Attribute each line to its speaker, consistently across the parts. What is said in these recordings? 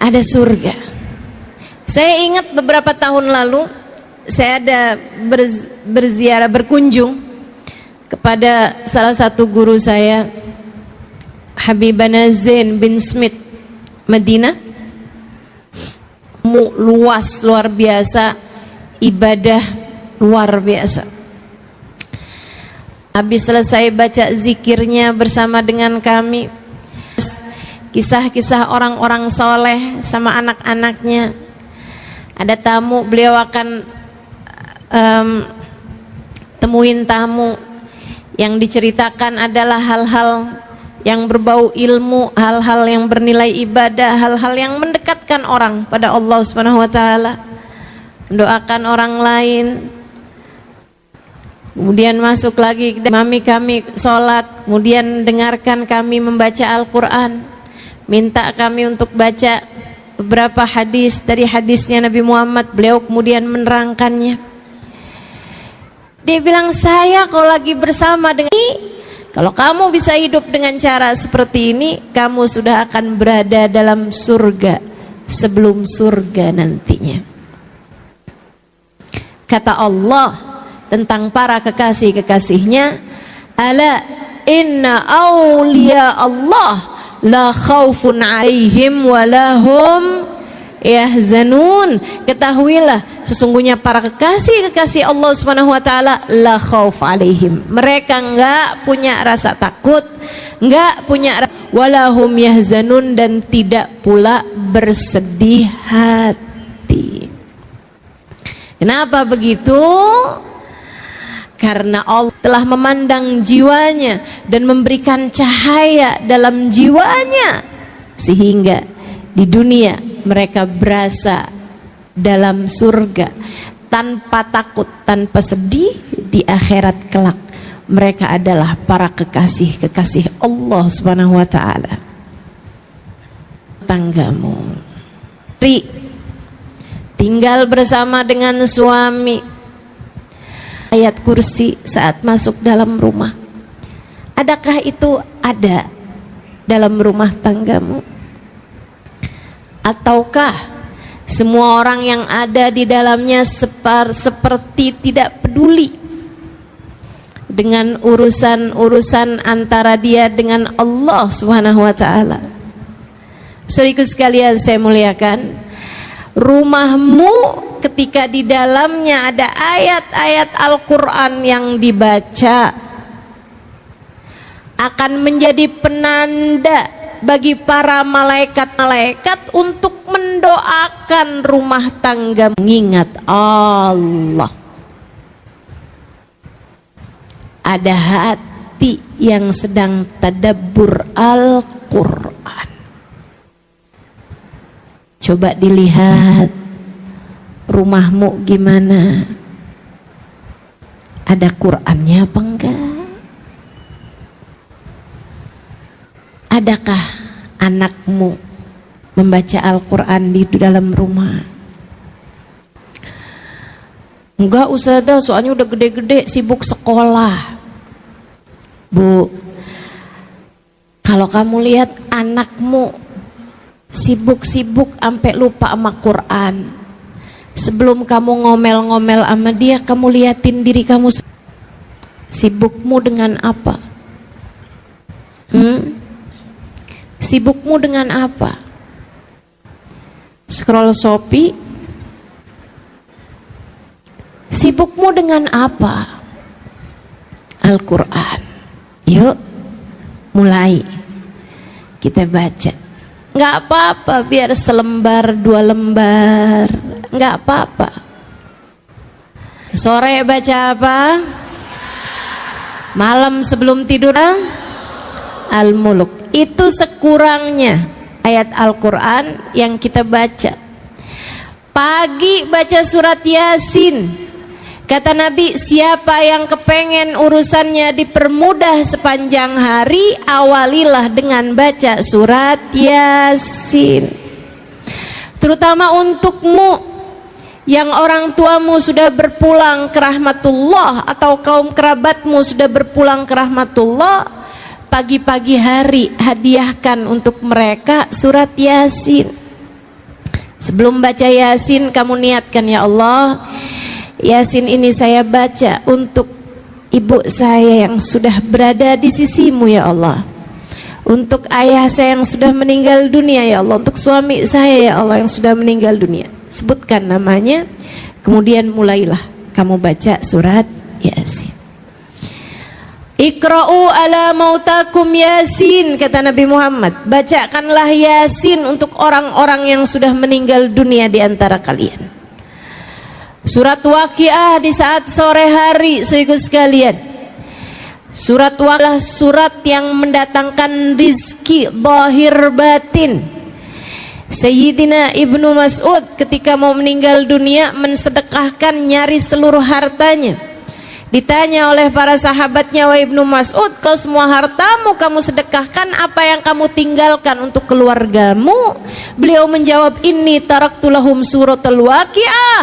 Speaker 1: ada surga. Saya ingat beberapa tahun lalu saya ada berziarah, berkunjung kepada salah satu guru saya, Habibana Zain bin Smith, Madinah. Luas, luar biasa, ibadah luar biasa. Habis selesai baca zikirnya bersama dengan kami, kisah-kisah orang-orang soleh sama anak-anaknya. Ada tamu, beliau akan temuin tamu. Yang diceritakan adalah hal-hal yang berbau ilmu, hal-hal yang bernilai ibadah, hal-hal yang mendekatkan orang pada Allah Subhanahu wa taala, mendoakan orang lain. Kemudian masuk lagi kami sholat, kemudian dengarkan kami membaca Al-Quran, minta kami untuk baca beberapa hadis dari hadisnya Nabi Muhammad. Beliau kemudian menerangkannya. Dia bilang, saya kalau lagi bersama dengan ini, kalau kamu bisa hidup dengan cara seperti ini, kamu sudah akan berada dalam surga sebelum surga nantinya. Kata Allah tentang para kekasih-kekasihnya, ala inna awliya Allah la khaufun alaihim walahum yahzanun. Ketahuilah, sesungguhnya para kekasih-kekasih Allah Subhanahu wa taala la khauf alaihim, mereka enggak punya rasa takut, enggak punya walahum yahzanun, dan tidak pula bersedih hati. Kenapa begitu? Karena Allah telah memandang jiwanya dan memberikan cahaya dalam jiwanya, sehingga di dunia mereka berasa dalam surga tanpa takut, tanpa sedih. Di akhirat kelak mereka adalah para kekasih-kekasih Allah Subhanahu wa taala. Tanggamu tinggal bersama dengan suami, ayat kursi saat masuk dalam rumah. Adakah itu ada dalam rumah tanggamu? Ataukah semua orang yang ada di dalamnya seperti tidak peduli dengan urusan-urusan antara dia dengan Allah Subhanahu wa taala? Saudaraku sekalian saya muliakan, rumahmu ketika di dalamnya ada ayat-ayat Al-Quran yang dibaca akan menjadi penanda bagi para malaikat-malaikat untuk mendoakan rumah tangga mengingat Allah. Ada hati yang sedang tadabbur Al-Quran. Coba dilihat rumahmu gimana? Ada Qurannya apa enggak? Adakah anakmu membaca Al-Quran di dalam rumah? Enggak Ustazah, soalnya udah gede-gede sibuk sekolah. Bu, kalau kamu lihat anakmu sibuk-sibuk sampai lupa sama Quran, sebelum kamu ngomel-ngomel sama dia, kamu liatin diri kamu, sibukmu dengan apa? Sibukmu dengan apa? Scroll Shopee? Sibukmu dengan apa? Al-Quran. Yuk, mulai kita baca. Nggak apa-apa, biar selembar, 2 lembar, nggak apa-apa. Sore baca apa? Malam sebelum tidur Al-Muluk. Itu sekurangnya ayat Al-Quran yang kita baca. Pagi baca surat Yasin. Kata Nabi, siapa yang kepengen urusannya dipermudah sepanjang hari, awalilah dengan baca surat Yasin. Terutama untukmu yang orang tuamu sudah berpulang ke rahmatullah, atau kaum kerabatmu sudah berpulang ke rahmatullah, pagi-pagi hari hadiahkan untuk mereka surat Yasin. Sebelum baca Yasin, kamu niatkan, ya Allah, Yasin ini saya baca untuk ibu saya yang sudah berada di sisimu, ya Allah, untuk ayah saya yang sudah meninggal dunia, ya Allah, untuk suami saya, ya Allah, yang sudah meninggal dunia. Sebutkan namanya, kemudian mulailah kamu baca surat Yasin. Iqra'u ala mautakum Yasin, kata Nabi Muhammad, bacakanlah Yasin untuk orang-orang yang sudah meninggal dunia di antara kalian. Surat Waqiah di saat sore hari, saudara sekalian. Surat Waqiah surat yang mendatangkan rizki zahir batin. Sayyidina Ibnu Mas'ud ketika mau meninggal dunia mensedekahkan nyaris seluruh hartanya. Ditanya oleh para sahabatnya, wahai Ibnu Mas'ud, kalau semua hartamu kamu sedekahkan, apa yang kamu tinggalkan untuk keluargamu? Beliau menjawab, inni taraktu lahum suratul Waqiah,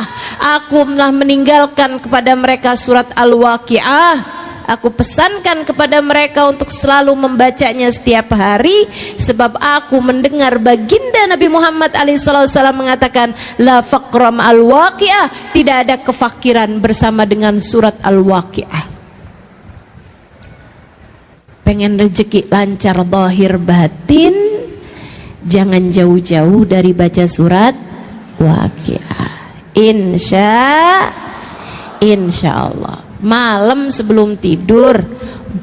Speaker 1: aku telah meninggalkan kepada mereka surat Al-Waqiah. Aku pesankan kepada mereka untuk selalu membacanya setiap hari, sebab aku mendengar baginda Nabi Muhammad SAW mengatakan, la faqram al-waqi'ah, tidak ada kefakiran bersama dengan surat Al-Waqi'ah. Pengen rezeki lancar zahir batin, jangan jauh-jauh dari baca surat Waqi'ah. Insya Allah malam sebelum tidur,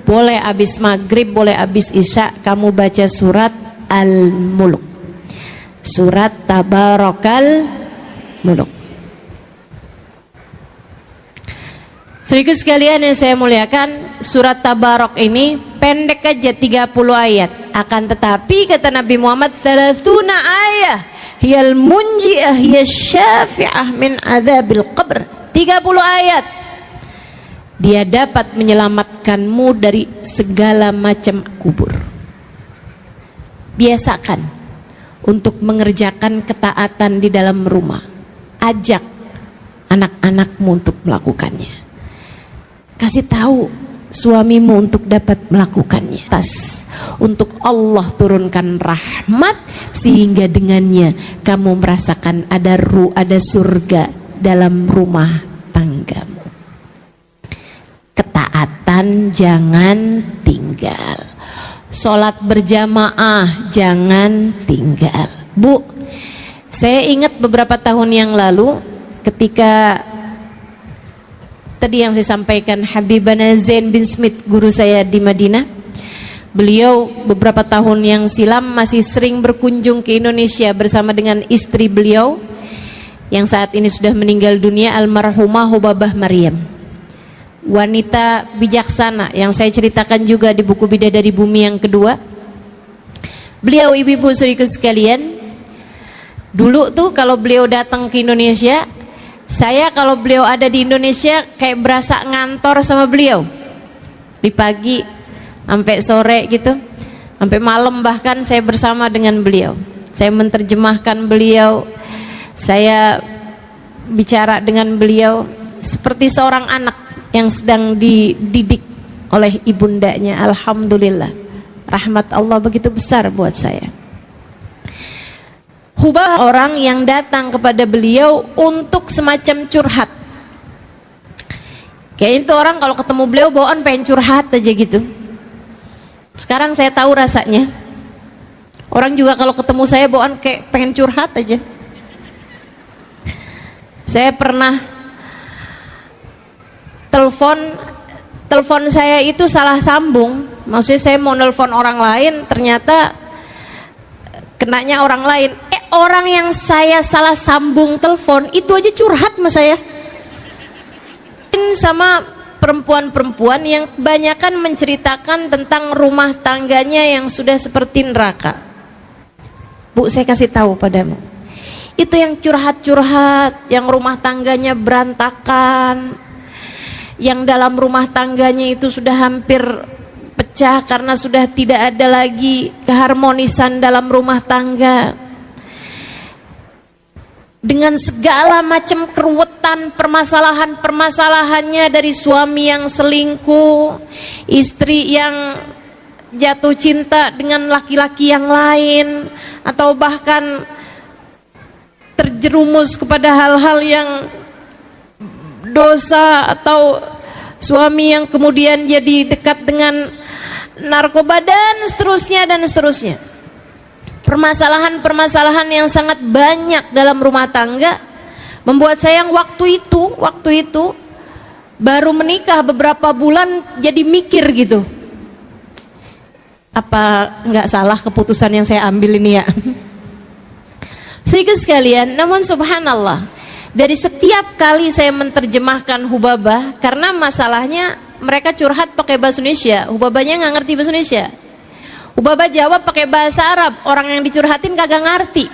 Speaker 1: boleh habis maghrib, boleh habis isya, kamu baca surat Al-Mulk, surat Tabarakal Muluk. Saudara sekalian yang saya muliakan, surat Tabarak ini pendek aja 30 ayat, akan tetapi kata Nabi Muhammad, 30 ayat hiyal munji'ah hiyal syafi'ah min adzabil qabr. 30 ayat dia dapat menyelamatkanmu dari segala macam kubur. Biasakan untuk mengerjakan ketaatan di dalam rumah. Ajak anak-anakmu untuk melakukannya. Kasih tahu suamimu untuk dapat melakukannya. Untuk Allah turunkan rahmat, sehingga dengannya kamu merasakan ada surga dalam rumah tanggamu. Ketaatan jangan tinggal, sholat berjamaah jangan tinggal. Bu, saya ingat beberapa tahun yang lalu ketika tadi yang saya sampaikan, Habibana Zain bin Smith, guru saya di Madinah, beliau beberapa tahun yang silam masih sering berkunjung ke Indonesia bersama dengan istri beliau yang saat ini sudah meninggal dunia, almarhumah Hubabah Maryam, wanita bijaksana yang saya ceritakan juga di buku Bidadari Bumi yang kedua. Beliau, ibu-ibu saudaraku sekalian, dulu tuh kalau beliau datang ke Indonesia, saya kalau beliau ada di Indonesia kayak berasa ngantor sama beliau. Di pagi sampai sore gitu, sampai malam bahkan saya bersama dengan beliau. Saya menerjemahkan beliau, saya bicara dengan beliau seperti seorang anak yang sedang dididik oleh ibundanya. Alhamdulillah, rahmat Allah begitu besar buat saya. Hubah orang yang datang kepada beliau untuk semacam curhat. Kayak itu orang kalau ketemu beliau bawaan pengen curhat aja gitu. Sekarang saya tahu rasanya. Orang juga kalau ketemu saya bawaan kayak pengen curhat aja. Saya pernah telepon saya itu salah sambung. Maksudnya saya mau nelpon orang lain, ternyata kenanya orang lain. Orang yang saya salah sambung telepon itu aja curhat sama saya. Sama perempuan-perempuan yang kebanyakan menceritakan tentang rumah tangganya yang sudah seperti neraka. Bu, saya kasih tahu padamu, itu yang curhat-curhat, yang rumah tangganya berantakan, yang dalam rumah tangganya itu sudah hampir pecah karena sudah tidak ada lagi keharmonisan dalam rumah tangga, dengan segala macam keruwetan, permasalahan-permasalahannya, dari suami yang selingkuh, istri yang jatuh cinta dengan laki-laki yang lain, atau bahkan terjerumus kepada hal-hal yang dosa, atau suami yang kemudian jadi dekat dengan narkoba dan seterusnya. Permasalahan-permasalahan yang sangat banyak dalam rumah tangga membuat saya yang waktu itu baru menikah beberapa bulan jadi mikir gitu, apa nggak salah keputusan yang saya ambil ini ya. Saudara sekalian, namun subhanallah, dari setiap kali saya menerjemahkan Hubabah, karena masalahnya mereka curhat pakai bahasa Indonesia, Hubabahnya nggak ngerti bahasa Indonesia. Hubabah jawab pakai bahasa Arab, orang yang dicurhatin kagak ngerti.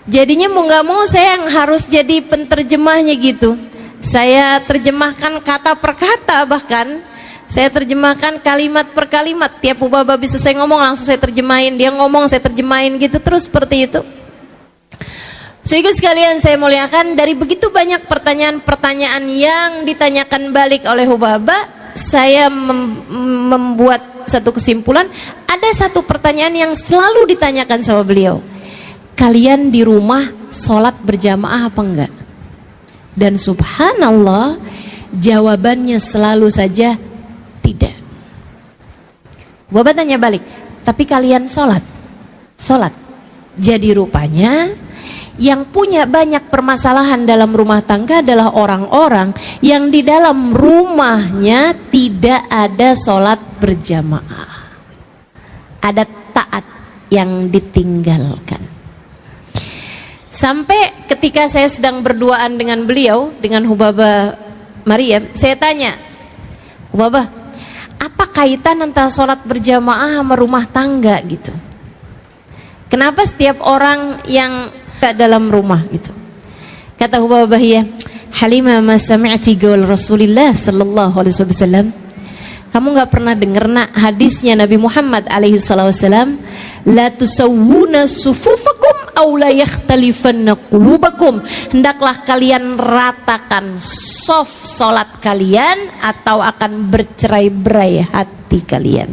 Speaker 1: Jadinya mau nggak mau saya yang harus jadi penterjemahnya gitu. Saya terjemahkan kata per kata, bahkan saya terjemahkan kalimat per kalimat. Tiap Hubabah bisa saya ngomong langsung saya terjemahin, dia ngomong saya terjemahin gitu terus seperti itu. Sehingga sekalian saya muliakan, dari begitu banyak pertanyaan-pertanyaan yang ditanyakan balik oleh Hubabah, saya membuat satu kesimpulan. Ada satu pertanyaan yang selalu ditanyakan sama beliau, kalian di rumah sholat berjamaah apa enggak? Dan subhanallah, jawabannya selalu saja tidak. Hubabah tanya balik, tapi kalian sholat? Jadi rupanya yang punya banyak permasalahan dalam rumah tangga adalah orang-orang yang di dalam rumahnya tidak ada sholat berjamaah, ada taat yang ditinggalkan. Sampai ketika saya sedang berduaan dengan beliau, dengan Hubabah Maryam, saya tanya, Hubabah, apa kaitan antara sholat berjamaah sama rumah tangga gitu? Kenapa setiap orang yang ke dalam rumah gitu? Kata Hubabah, ya Halimah, ma sami'ti qaul Rasulillah sallallahu alaihi wasallam. Kamu nggak pernah dengar nak hadisnya Nabi Muhammad alaihi wasallam, la tusawwuna sufufakum aw la yakhtalifanna qulubakum. Hendaklah kalian ratakan soft salat kalian atau akan bercerai-berai hati kalian.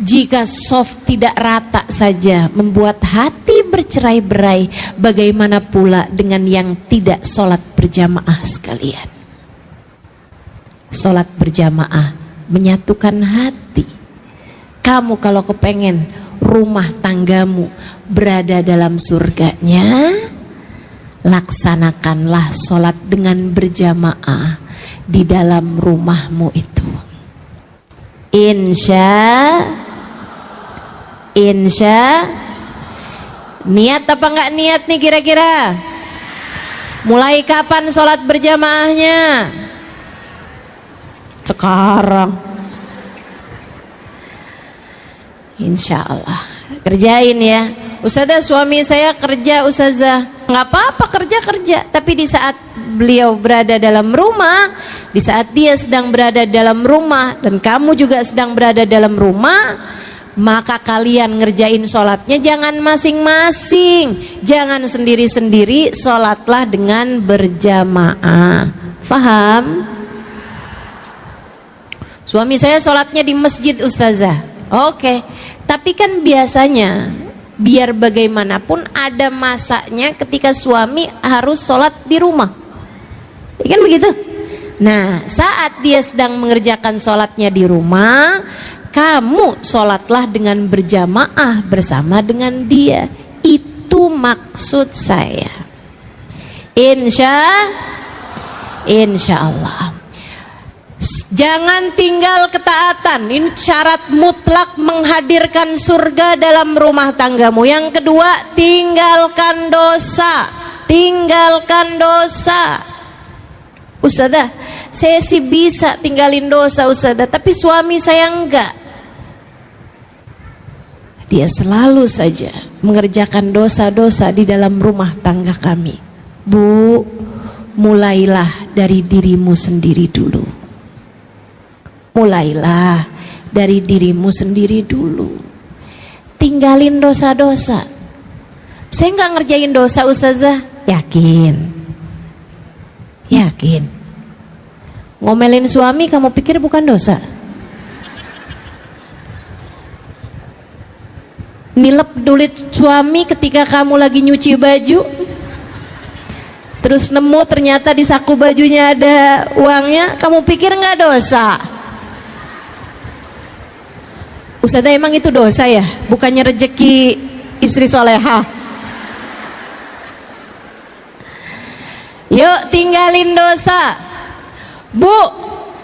Speaker 1: Jika soft tidak rata saja membuat hati bercerai-berai, bagaimana pula dengan yang tidak sholat berjamaah sekalian? Sholat berjamaah menyatukan hati. Kamu kalau kepengen rumah tanggamu berada dalam surganya, laksanakanlah sholat dengan berjamaah di dalam rumahmu itu. Insya niat apa enggak niat nih kira-kira? Mulai kapan sholat berjamaahnya? Sekarang. Insya Allah kerjain ya. Ustazah, suami saya kerja, ustazah. Nggak apa-apa, kerja, tapi di saat beliau berada dalam rumah, di saat dia sedang berada dalam rumah dan kamu juga sedang berada dalam rumah, maka kalian ngerjain sholatnya jangan masing-masing, jangan sendiri-sendiri, sholatlah dengan berjamaah. Faham? Suami saya sholatnya di masjid, ustazah. Oke, tapi kan biasanya biar bagaimanapun ada masanya ketika suami harus sholat di rumah, ya kan begitu? Nah, saat dia sedang mengerjakan sholatnya di rumah, kamu sholatlah dengan berjamaah bersama dengan dia. Itu maksud saya. Insya Allah. Jangan tinggal ketaatan. Ini syarat mutlak menghadirkan surga dalam rumah tanggamu. Yang kedua, tinggalkan dosa. Ustazah, saya sih bisa tinggalin dosa, ustazah, tapi suami saya enggak. Dia selalu saja mengerjakan dosa-dosa di dalam rumah tangga kami. Bu, mulailah dari dirimu sendiri dulu. Mulailah dari dirimu sendiri dulu. Tinggalin dosa-dosa. Saya enggak ngerjain dosa, ustazah. Yakin. Ngomelin suami kamu pikir bukan dosa? nilep duit suami ketika kamu lagi nyuci baju, terus nemu ternyata di saku bajunya ada uangnya, kamu pikir nggak dosa? Ustazah, emang itu dosa ya? Bukannya rezeki istri soleha? Yuk tinggalin dosa. Bu,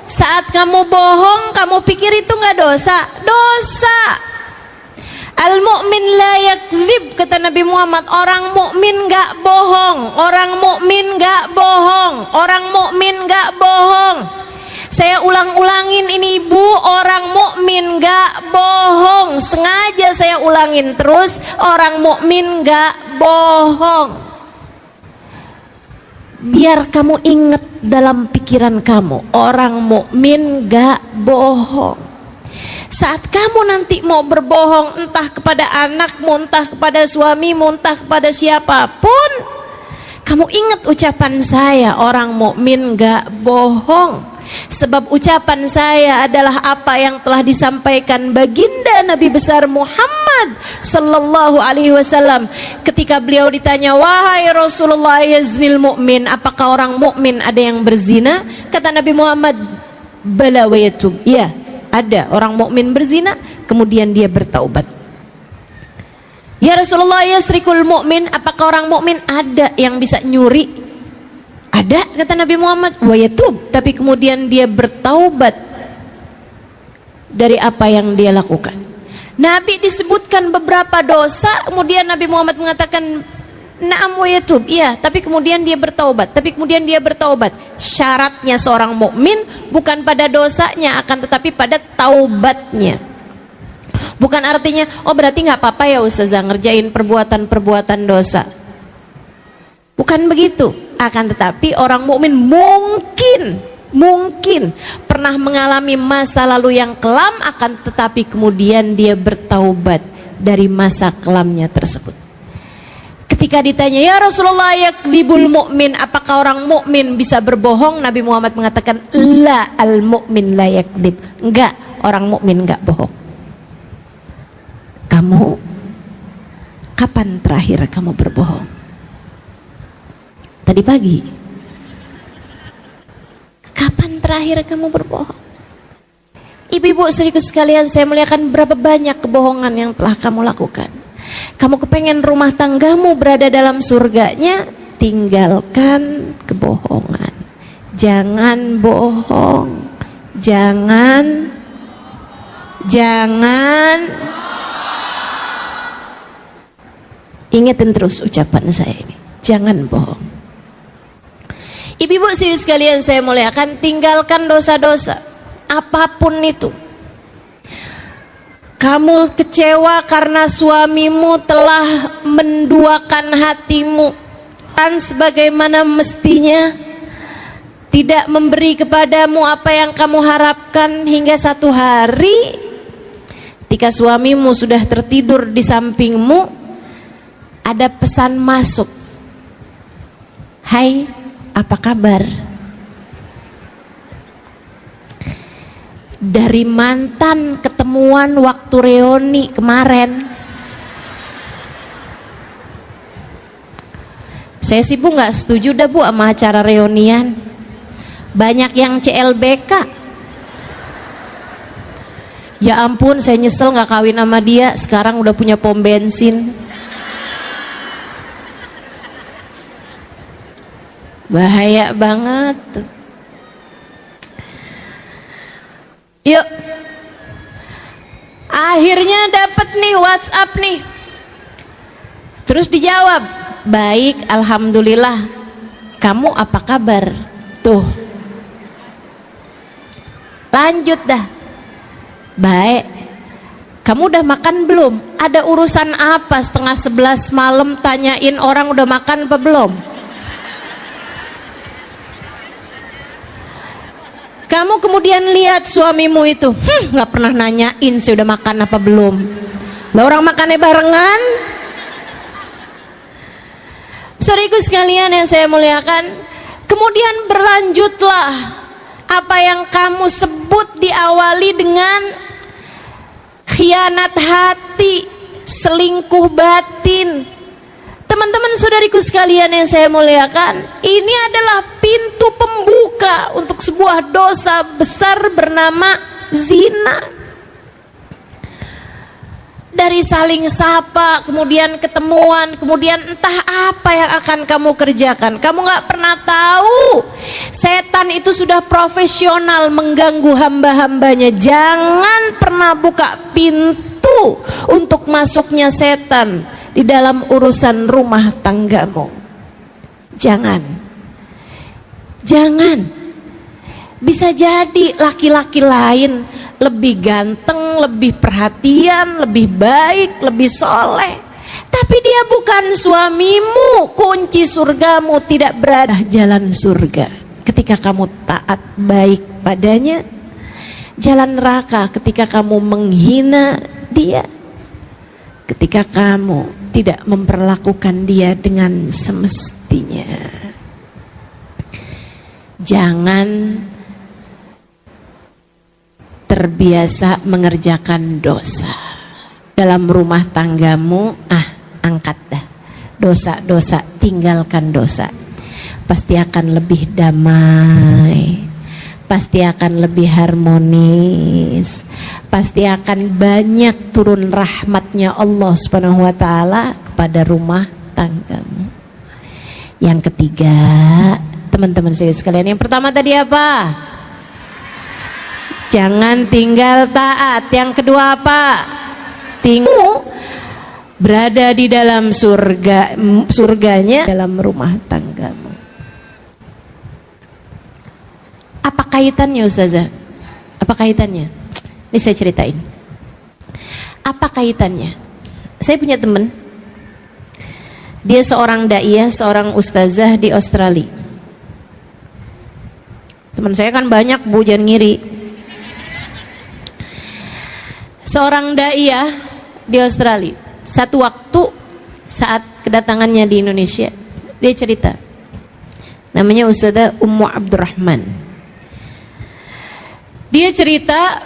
Speaker 1: saat kamu bohong, kamu pikir itu nggak dosa? Dosa. Al-mu'min la yakdzib, kata Nabi Muhammad. Orang mukmin nggak bohong. Orang mukmin nggak bohong. Orang mukmin nggak bohong. Saya ulang-ulangin ini ibu, orang mukmin nggak bohong. Sengaja saya ulangin terus, orang mukmin nggak bohong. Biar kamu ingat dalam pikiran kamu, orang mukmin nggak bohong. Saat kamu nanti mau berbohong, entah kepada anakmu, entah kepada suamimu, entah kepada siapapun, kamu ingat ucapan saya, orang mukmin nggak bohong. Sebab ucapan saya adalah apa yang telah disampaikan baginda Nabi besar Muhammad sallallahu alaihi wasallam ketika beliau ditanya, wahai Rasulullah, yaznil mu'min, apakah orang mukmin ada yang berzina? Kata Nabi Muhammad, bala wa yatub, ya ada orang mukmin berzina kemudian dia bertaubat. Ya Rasulullah, yasrikul mu'min, apakah orang mukmin ada yang bisa nyuri? Ada, kata Nabi Muhammad, wa yatub, tapi kemudian dia bertaubat dari apa yang dia lakukan. Nabi disebutkan beberapa dosa, kemudian Nabi Muhammad mengatakan na'am wa yatub, iya, tapi kemudian dia bertaubat, tapi kemudian dia bertaubat. Syaratnya seorang mukmin bukan pada dosanya, akan tetapi pada taubatnya. Bukan artinya, oh berarti nggak apa-apa ya Ustazah ngerjain perbuatan-perbuatan dosa. Bukan begitu. Akan tetapi orang mukmin mungkin pernah mengalami masa lalu yang kelam, akan tetapi kemudian dia bertaubat dari masa kelamnya tersebut. Ketika ditanya, ya Rasulullah, yakdzibul mu'min, apakah orang mukmin bisa berbohong? Nabi Muhammad mengatakan, la, al mu'min la yakdzib. Enggak, orang mukmin enggak bohong. Kamu kapan terakhir kamu berbohong? Tadi pagi. Kapan terakhir kamu berbohong? Ibu-ibu saudaraku sekalian, saya muliakan, berapa banyak kebohongan yang telah kamu lakukan. Kamu kepengen rumah tanggamu berada dalam surganya, tinggalkan kebohongan. Jangan bohong. Jangan ingetin terus ucapan saya ini. Jangan bohong. Ibu-ibu sekalian saya muliakan, tinggalkan dosa-dosa apapun itu. Kamu kecewa karena suamimu telah menduakan hatimu dan sebagaimana mestinya, tidak memberi kepadamu apa yang kamu harapkan, hingga satu hari ketika suamimu sudah tertidur di sampingmu, ada pesan masuk, hai, apa kabar? Dari mantan ketemuan waktu reuni kemarin. Saya sih Bu nggak setuju dah Bu sama acara reunian. Banyak yang CLBK. Ya ampun, saya nyesel nggak kawin sama dia. Sekarang udah punya pom bensin. Bahaya banget. Yuk, akhirnya dapat nih WhatsApp nih. Terus dijawab, baik, alhamdulillah. Kamu apa kabar? Tuh, lanjut dah. Baik. Kamu udah makan belum? Ada urusan apa setengah 11 malam tanyain orang udah makan apa belum? Kamu kemudian lihat suamimu itu, nggak pernah nanyain sih udah makan apa belum. Lah orang makannya barengan. Saudaraku sekalian yang saya muliakan, kemudian berlanjutlah apa yang kamu sebut diawali dengan khianat hati. selingkuh batin. Teman-teman saudariku sekalian yang saya muliakan, ini adalah pintu pembuka untuk sebuah dosa besar bernama zina. Dari saling sapa, kemudian ketemuan, kemudian entah apa yang akan kamu kerjakan. Kamu gak pernah tahu. Setan itu sudah profesional mengganggu hamba-hambanya. Jangan pernah buka pintu untuk masuknya setan di dalam urusan rumah tanggamu. Jangan. Jangan. Bisa jadi laki-laki lain lebih ganteng, lebih perhatian, lebih baik, lebih soleh, tapi dia bukan suamimu. Kunci surgamu tidak berada jalan surga ketika kamu taat baik padanya, jalan neraka ketika kamu menghina dia, ketika kamu tidak memperlakukan dia dengan semestinya. Jangan terbiasa mengerjakan dosa dalam rumah tanggamu. Angkat dah dosa-dosa, tinggalkan dosa. Pasti akan lebih damai, pasti akan lebih harmonis, pasti akan banyak turun rahmatnya Allah Subhanahu wa ta'ala kepada rumah tanggamu. Yang ketiga, teman-teman saya sekalian, yang pertama tadi apa? Jangan tinggal taat. Yang kedua apa? Berada di dalam surganya dalam rumah tanggamu. Apa kaitannya Ustazah? Apa kaitannya? Ini saya ceritain. Apa kaitannya? Saya punya teman. Dia seorang daiyah, seorang ustazah di Australia. Teman saya kan banyak, Bu, jangan ngiri. Seorang daiyah di Australia. Satu waktu saat kedatangannya di Indonesia, dia cerita. Namanya Ustazah Ummu Abdurrahman. Dia cerita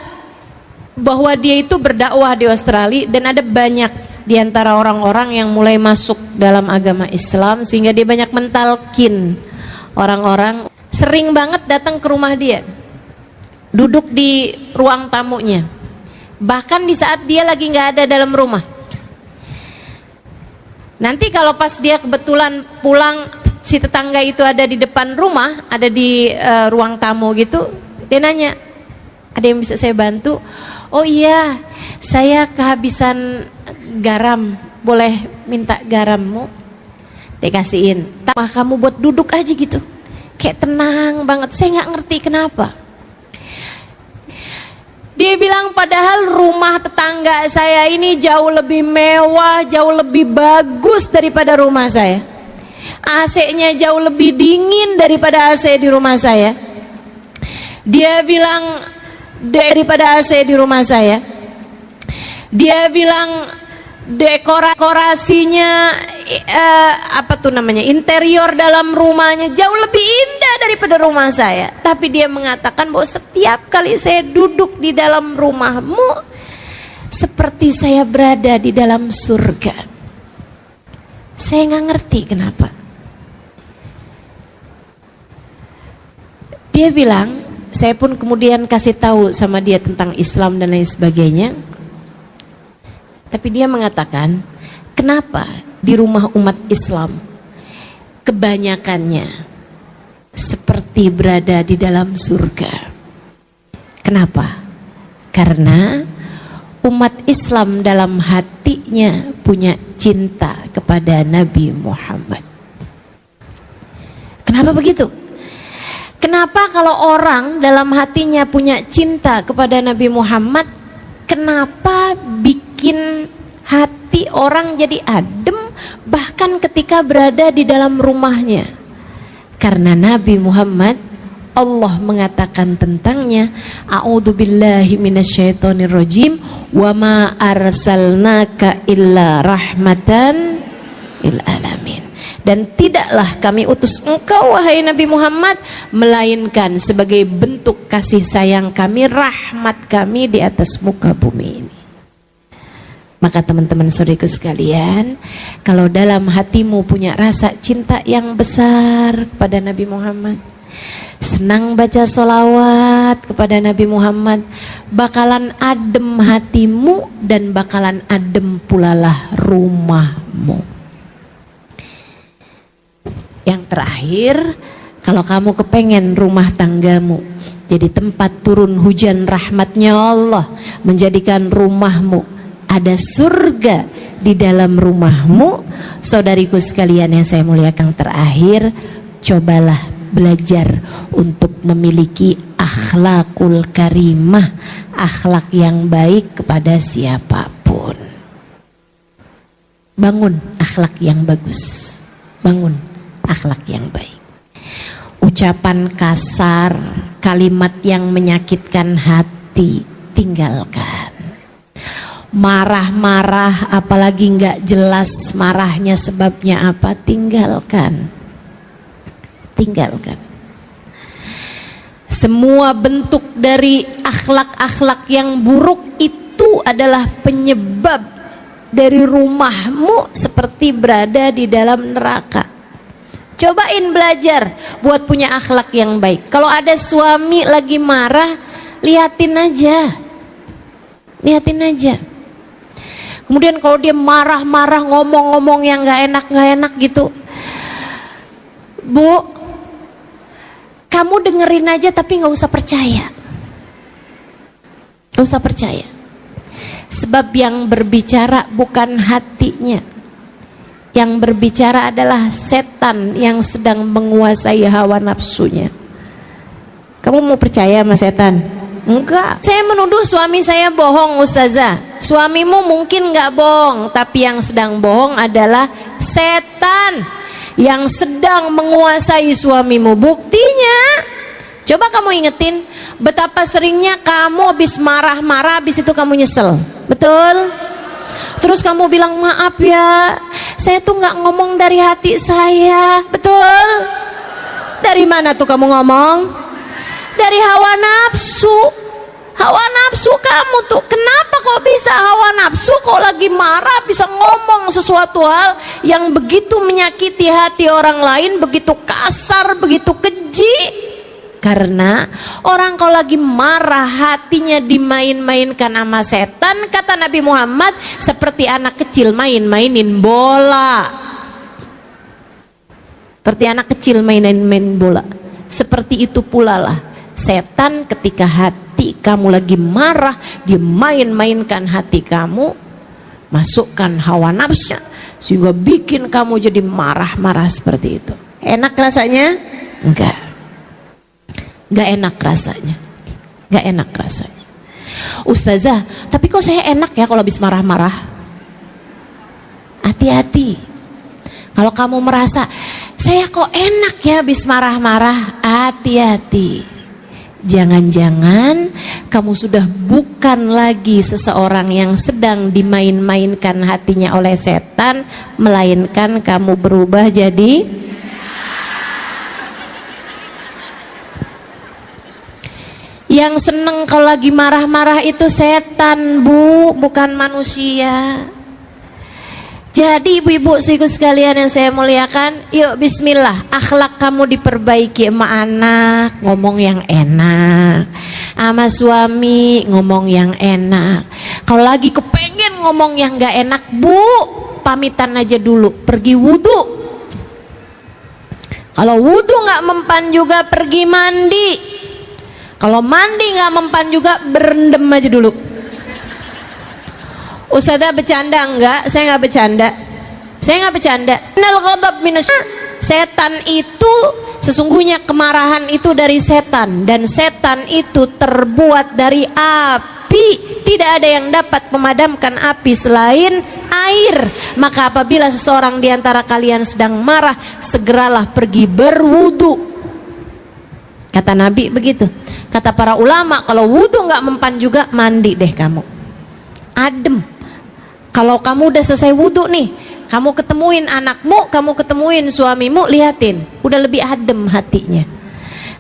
Speaker 1: bahwa dia itu berdakwah di Australia dan ada banyak di antara orang-orang yang mulai masuk dalam agama Islam, sehingga dia banyak mentalkin orang-orang. Sering banget datang ke rumah dia, duduk di ruang tamunya, bahkan di saat dia lagi nggak ada dalam rumah. Nanti kalau pas dia kebetulan pulang, si tetangga itu ada di depan rumah, ada di ruang tamu gitu, dia nanya, ada yang bisa saya bantu? Oh iya, saya kehabisan garam, boleh minta garammu? Dikasihin. Wah, kamu buat duduk aja gitu, kayak tenang banget. Saya nggak ngerti kenapa. Dia bilang padahal rumah tetangga saya ini jauh lebih mewah, jauh lebih bagus daripada rumah saya. AC-nya jauh lebih dingin daripada AC di rumah saya. Dia bilang daripada AC di rumah saya. Dia bilang dekorasinya interior dalam rumahnya jauh lebih indah daripada rumah saya. Tapi dia mengatakan bahwa setiap kali saya duduk di dalam rumahmu, seperti saya berada di dalam surga. Saya nggak ngerti kenapa. Dia bilang, saya pun kemudian kasih tahu sama dia tentang Islam dan lain sebagainya. Tapi dia mengatakan, kenapa di rumah umat Islam kebanyakannya seperti berada di dalam surga? Kenapa? Karena umat Islam dalam hatinya punya cinta kepada Nabi Muhammad. Kenapa begitu? Kenapa kalau orang dalam hatinya punya cinta kepada Nabi Muhammad, kenapa bikin hati orang jadi adem bahkan ketika berada di dalam rumahnya? Karena Nabi Muhammad, Allah mengatakan tentangnya, a'udzubillahi minasyaitonirrajim, wa ma arsalnaka illa rahmatan lil alamin. Dan tidaklah kami utus engkau wahai Nabi Muhammad melainkan sebagai bentuk kasih sayang kami, rahmat kami di atas muka bumi ini. Maka teman-teman saudaraku sekalian, kalau dalam hatimu punya rasa cinta yang besar kepada Nabi Muhammad, senang baca sholawat kepada Nabi Muhammad, bakalan adem hatimu dan bakalan adem pulalah rumahmu. Yang terakhir, kalau kamu kepengen rumah tanggamu jadi tempat turun hujan rahmatnya Allah, menjadikan rumahmu ada surga di dalam rumahmu, saudariku sekalian yang saya muliakan, terakhir, cobalah belajar untuk memiliki akhlakul karimah, akhlak yang baik kepada siapapun. Bangun akhlak yang bagus, bangun akhlak yang baik. Ucapan kasar, kalimat yang menyakitkan hati, tinggalkan. Marah-marah, apalagi nggak jelas marahnya sebabnya apa, tinggalkan. Tinggalkan. Semua bentuk dari akhlak-akhlak yang buruk itu adalah penyebab dari rumahmu seperti berada di dalam neraka. Cobain belajar buat punya akhlak yang baik. Kalau ada suami lagi marah, liatin aja. Liatin aja. Kemudian kalau dia marah-marah, ngomong-ngomong yang gak enak gitu, Bu, kamu dengerin aja tapi gak usah percaya. Gak usah percaya. Sebab yang berbicara bukan hatinya, yang berbicara adalah setan yang sedang menguasai hawa nafsunya. Kamu mau percaya sama setan? Enggak. Saya menuduh suami saya bohong, Ustazah. Suamimu mungkin enggak bohong, tapi yang sedang bohong adalah setan yang sedang menguasai suamimu. Buktinya, coba kamu ingetin betapa seringnya kamu habis marah-marah, habis itu kamu nyesel. Betul? Terus kamu bilang, maaf ya, saya tuh nggak ngomong dari hati saya. Betul? Dari mana tuh kamu ngomong? Dari hawa nafsu. Hawa nafsu kamu tuh. Kenapa kok bisa hawa nafsu kok lagi marah bisa ngomong sesuatu hal yang begitu menyakiti hati orang lain, begitu kasar, begitu keji? Karena orang kalau lagi marah hatinya dimain-mainkan sama setan. Kata Nabi Muhammad, seperti anak kecil main-mainin bola. Seperti anak kecil main-main bola. Seperti itu pula lah setan ketika hati kamu lagi marah, dia main-mainkan hati kamu, masukkan hawa nafsu sehingga bikin kamu jadi marah-marah seperti itu. Enak rasanya? Enggak. Gak enak rasanya. Gak enak rasanya. Ustazah, tapi kok saya enak ya kalau habis marah-marah? Hati-hati. Kalau kamu merasa saya kok enak ya habis marah-marah, hati-hati. Jangan-jangan kamu sudah bukan lagi seseorang yang sedang dimain-mainkan hatinya oleh setan, melainkan kamu berubah jadi yang seneng kalau lagi marah-marah itu setan, Bu, bukan manusia. Jadi ibu-ibu sekalian yang saya muliakan, yuk bismillah, akhlak kamu diperbaiki sama anak, ngomong yang enak, sama suami ngomong yang enak. Kalau lagi kepengen ngomong yang gak enak, Bu, pamitan aja dulu, pergi wudhu. Kalau wudhu gak mempan juga, pergi mandi. Kalau mandi gak mempan juga, berendam aja dulu. Ustazah bercanda enggak? Saya enggak bercanda. Saya enggak bercanda. Innal ghadab minasy. Setan itu sesungguhnya kemarahan itu dari setan, dan setan itu terbuat dari api. Tidak ada yang dapat memadamkan api selain air. Maka apabila seseorang di antara kalian sedang marah, segeralah pergi berwudu. Kata Nabi begitu. Kata para ulama, kalau wudu enggak mempan juga, mandi deh kamu. Adem. Kalau kamu udah selesai wudhu nih, kamu ketemuin anakmu, kamu ketemuin suamimu, liatin, udah lebih adem hatinya.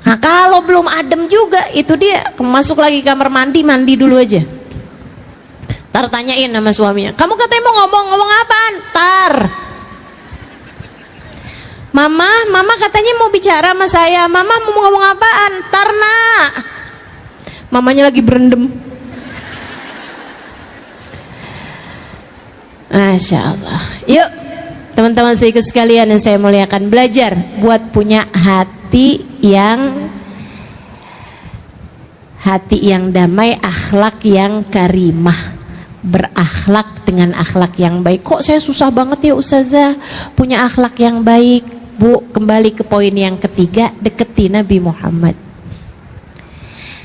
Speaker 1: Nah kalau belum adem juga, itu dia, masuk lagi kamar mandi, mandi dulu aja. Tar tanyain sama suaminya, kamu katanya mau ngomong apaan? Tar, mama katanya mau bicara sama saya, mama mau ngomong apaan? Tar nak, mamanya lagi berendam. Masya Allah. Yuk teman-teman saudaraku sekalian yang saya muliakan, belajar buat punya hati yang damai, akhlak yang karimah, berakhlak dengan akhlak yang baik. Kok saya susah banget ya Ustazah punya akhlak yang baik? Bu, kembali ke poin yang ketiga, deketi Nabi Muhammad.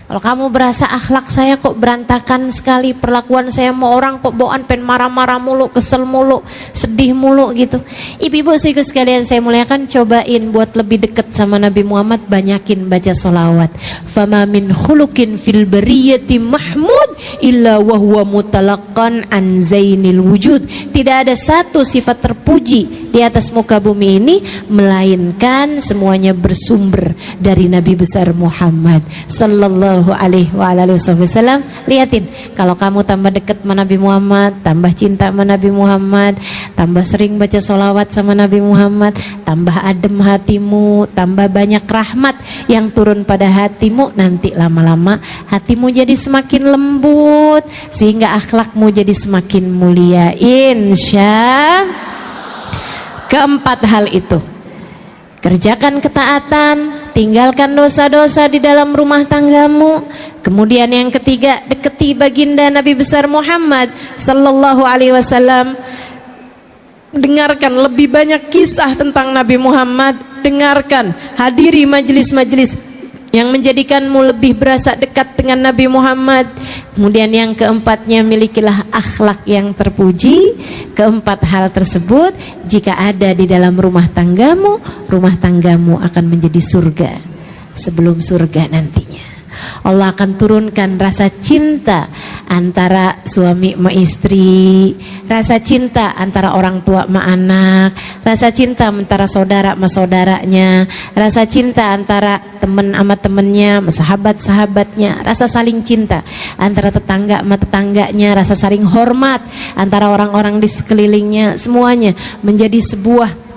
Speaker 1: Kalau kamu berasa akhlak saya kok berantakan sekali, perlakuan saya sama orang kok bawaan pen marah-marah mulu, kesel mulu, sedih mulu gitu. Ibu-ibu saudaraku sekalian saya muliakan, cobain buat lebih dekat sama Nabi Muhammad, banyakin baca sholawat. Fama min khuluqin fil bariyati mahmud illa wa huwa mutalaqan an zainil wujud. Tidak ada satu sifat terpuji di atas muka bumi ini melainkan semuanya bersumber dari Nabi besar Muhammad sallallahu alaihi wasallam. Lihatin, kalau kamu tambah dekat sama Nabi Muhammad, tambah cinta sama Nabi Muhammad, tambah sering baca sholawat sama Nabi Muhammad, tambah adem hatimu, tambah banyak rahmat yang turun pada hatimu, nanti lama-lama hatimu jadi semakin lembut sehingga akhlakmu jadi semakin mulia, insya. Keempat hal itu, kerjakan ketaatan, tinggalkan dosa-dosa di dalam rumah tanggamu. Kemudian yang ketiga, deketi baginda Nabi besar Muhammad sallallahu alaihi wasallam. Dengarkan lebih banyak kisah tentang Nabi Muhammad, dengarkan, hadiri majelis-majelis yang menjadikanmu lebih berasa dekat dengan Nabi Muhammad. Kemudian yang keempatnya, milikilah akhlak yang terpuji. Keempat hal tersebut jika ada di dalam rumah tanggamu akan menjadi surga sebelum surga nantinya. Allah akan turunkan rasa cinta antara suami sama istri, rasa cinta antara orang tua sama anak, rasa cinta antara saudara sama saudaranya, rasa cinta antara teman sama temennya, sahabat-sahabatnya, rasa saling cinta antara tetangga sama tetangganya, rasa saling hormat antara orang-orang di sekelilingnya, semuanya menjadi sebuah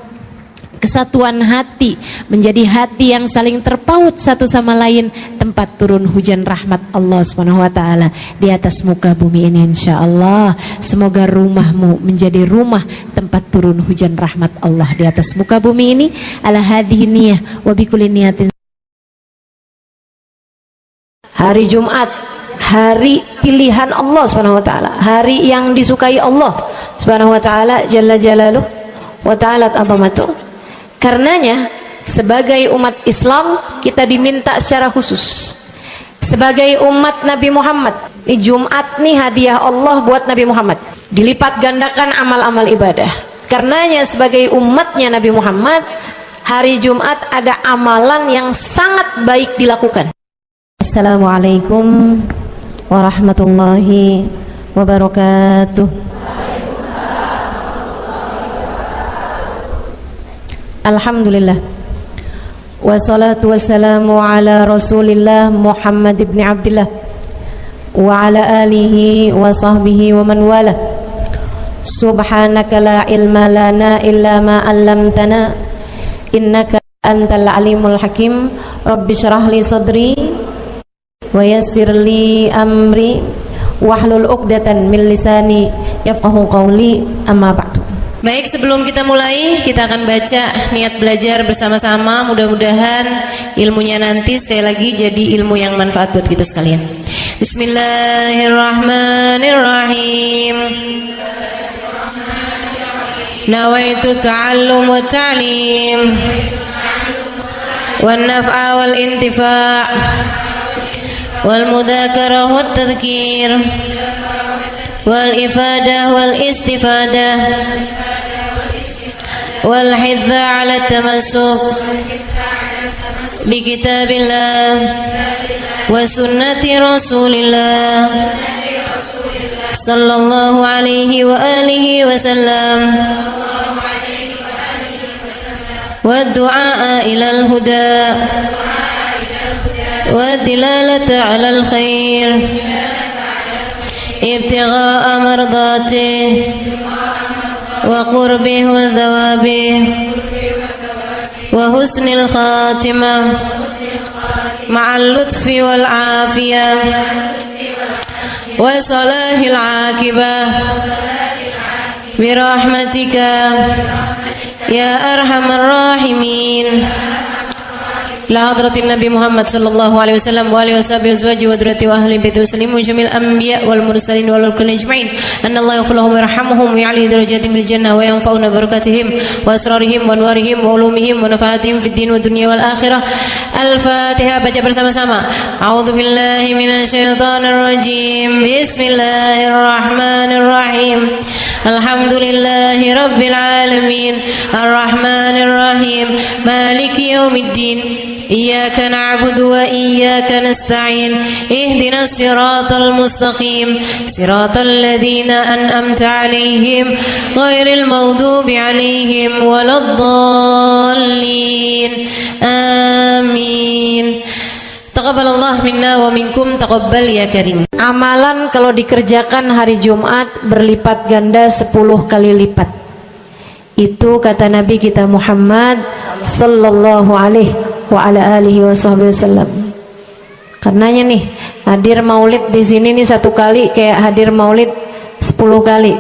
Speaker 1: kesatuan hati, menjadi hati yang saling terpaut satu sama lain, tempat turun hujan rahmat Allah Subhanahu wa taala di atas muka bumi ini insyaallah. Semoga rumahmu menjadi rumah tempat turun hujan rahmat Allah di atas muka bumi ini. Ala hadhihi niyah wa bikulli niyatin. Hari Jumat, hari pilihan Allah Subhanahu wa taala, hari yang disukai Allah Subhanahu wa taala jalla jalaluhu wa ta'ala azamatuh. Karenanya sebagai umat Islam kita diminta secara khusus, sebagai umat Nabi Muhammad, di Jumat nih hadiah Allah buat Nabi Muhammad, dilipat gandakan amal-amal ibadah. Karenanya sebagai umatnya Nabi Muhammad, hari Jumat ada amalan yang sangat baik dilakukan. Assalamualaikum warahmatullahi wabarakatuh. Alhamdulillah, wassalatu wassalamu ala rasulillah Muhammad ibn Abdillah wa ala alihi wa sahbihi wa man wala. Subhanaka la ilma lana illa ma 'allamtana innaka antal alimul hakim. Rabbi shrah li sadri wa yassir li amri wahlul 'uqdatan min lisani yafqahu qawli, amma ba'du. Baik, sebelum kita mulai, kita akan baca niat belajar bersama-sama. Mudah-mudahan ilmunya nanti sekali lagi jadi ilmu yang manfaat buat kita sekalian. Bismillahirrahmanirrahim. Nawaitu ta'allum wa ta'lim wan naf'a wal intifa' wal mudzakarah wat tadhkir wal ifadah wal istifadah wal hidza ala tamassuk bi kitabillah wa sunnati rasulillah sallallahu alaihi wa alihi wasallam wa du'a ila al huda wa dilalata ala al khair
Speaker 2: ابتغاء مرضاته وقربه وثوابه وحسن الخاتمة مع اللطف والعافية وصلاح العاقبة برحمتك يا أرحم الراحمين. إلى حضرة النبي محمد صلى الله عليه وسلم وآله وصحبه وأزواجه وذريته وأهل بيته وسلم وجميع الأنبياء والمرسلين والكل أجمعين أن الله يغفر لهم ويرحمهم ويعلي درجاتهم في الجنة وينفعنا ببركاتهم وأسرارهم وأنوارهم وعلومهم ونفعاتهم في الدين والدنيا والآخرة. الفاتحة. Baca bersama-sama. A'udzu billahi minasyaitonir rajim. Bismillahirrahmanirrahim. Alhamdulillahi rabbil alamin. Arrahmanir rahim. Maliki yaumiddin. إياك نعبد وإياك نستعين اهدنا الصراط المستقيم صراط الذين أنعمت عليهم غير المغضوب عليهم ولا الضالين آمين. Taqabbalallah minna wa minkum, taqabbal ya karim.
Speaker 1: Amalan kalau dikerjakan hari Jumat berlipat ganda 10 kali lipat. Itu kata Nabi kita Muhammad sallallahu alaihi wa ala alihi wasallam. Karenanya nih, hadir maulid di sini nih 1 kali kayak hadir maulid 10 kali.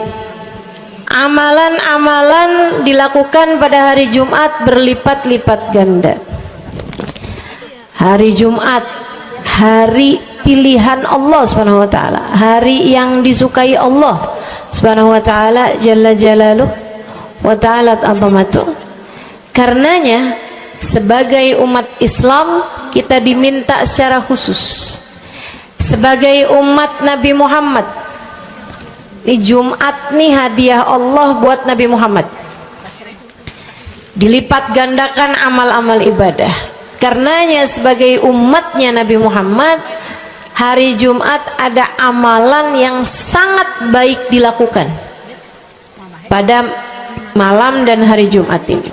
Speaker 1: Amalan-amalan dilakukan pada hari Jumat berlipat-lipat ganda. Hari Jumat, hari pilihan Allah Subhanahu wa taala, hari yang disukai Allah Subhanahu wa taala jalla jalaluh wa ta'ala azamatu. Karenanya sebagai umat Islam kita diminta secara khusus sebagai umat Nabi Muhammad, di Jumat nih hadiah Allah buat Nabi Muhammad, dilipat gandakan amal-amal ibadah. Karenanya sebagai umatnya Nabi Muhammad, hari Jumat ada amalan yang sangat baik dilakukan pada malam dan hari Jumat ini.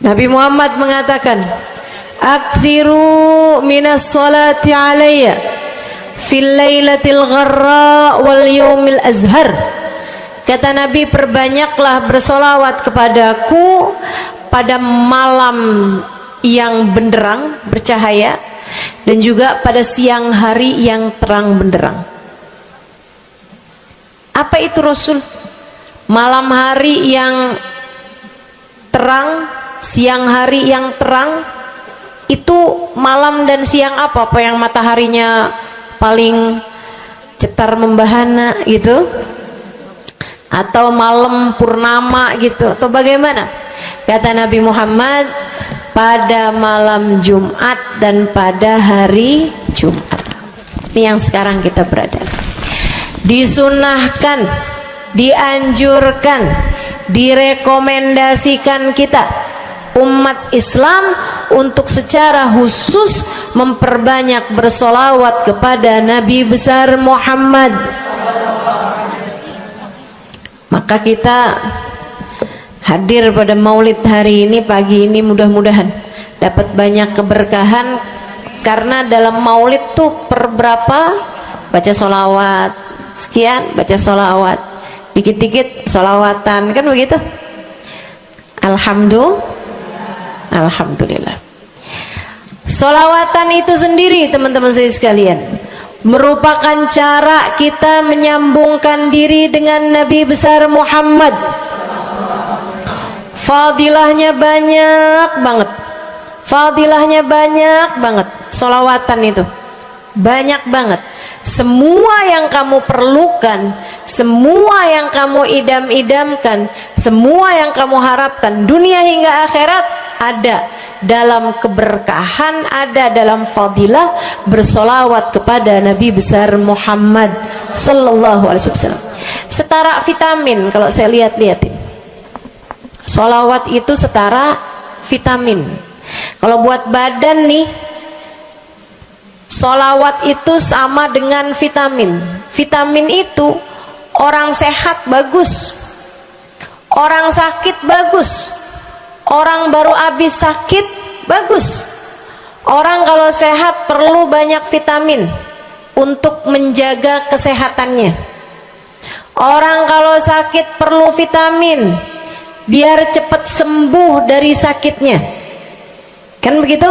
Speaker 1: Nabi Muhammad mengatakan, "Aktsiru minas salati alayya fil lailatil gharra wal yaumil azhar." Kata Nabi, perbanyaklah bersolawat kepadaku pada malam yang benderang, bercahaya, dan juga pada siang hari yang terang benderang. Apa itu Rasul? Malam hari yang terang, siang hari yang terang. Itu malam dan siang apa? Apa yang mataharinya paling cetar membahana gitu? Atau malam purnama gitu? Atau bagaimana? Kata Nabi Muhammad, pada malam Jumat dan pada hari Jumat. Ini yang sekarang kita berada. Disunahkan, dianjurkan, direkomendasikan kita umat Islam untuk secara khusus memperbanyak bersolawat kepada Nabi besar Muhammad. Maka kita hadir pada maulid hari ini, pagi ini, mudah-mudahan dapat banyak keberkahan. Karena dalam maulid tuh per berapa baca solawat, sekian baca solawat, dikit-dikit solawatan, kan begitu. Alhamdulillah. Solawatan itu sendiri teman-teman saya sekalian merupakan cara kita menyambungkan diri dengan Nabi besar Muhammad. Fadilahnya banyak banget, fadilahnya banyak banget. Solawatan itu banyak banget. Semua yang kamu perlukan, semua yang kamu idam-idamkan, semua yang kamu harapkan dunia hingga akhirat ada dalam keberkahan, ada dalam fadilah bersolawat kepada Nabi besar Muhammad sallallahu alaihi wasallam. Setara vitamin kalau saya lihat-lihatin. Solawat itu setara vitamin. Kalau buat badan nih, solawat itu sama dengan vitamin. Vitamin itu orang sehat bagus, orang sakit bagus, orang baru habis sakit bagus. Orang kalau sehat perlu banyak vitamin, untuk menjaga kesehatannya. Orang kalau sakit perlu vitamin biar cepat sembuh dari sakitnya, kan begitu?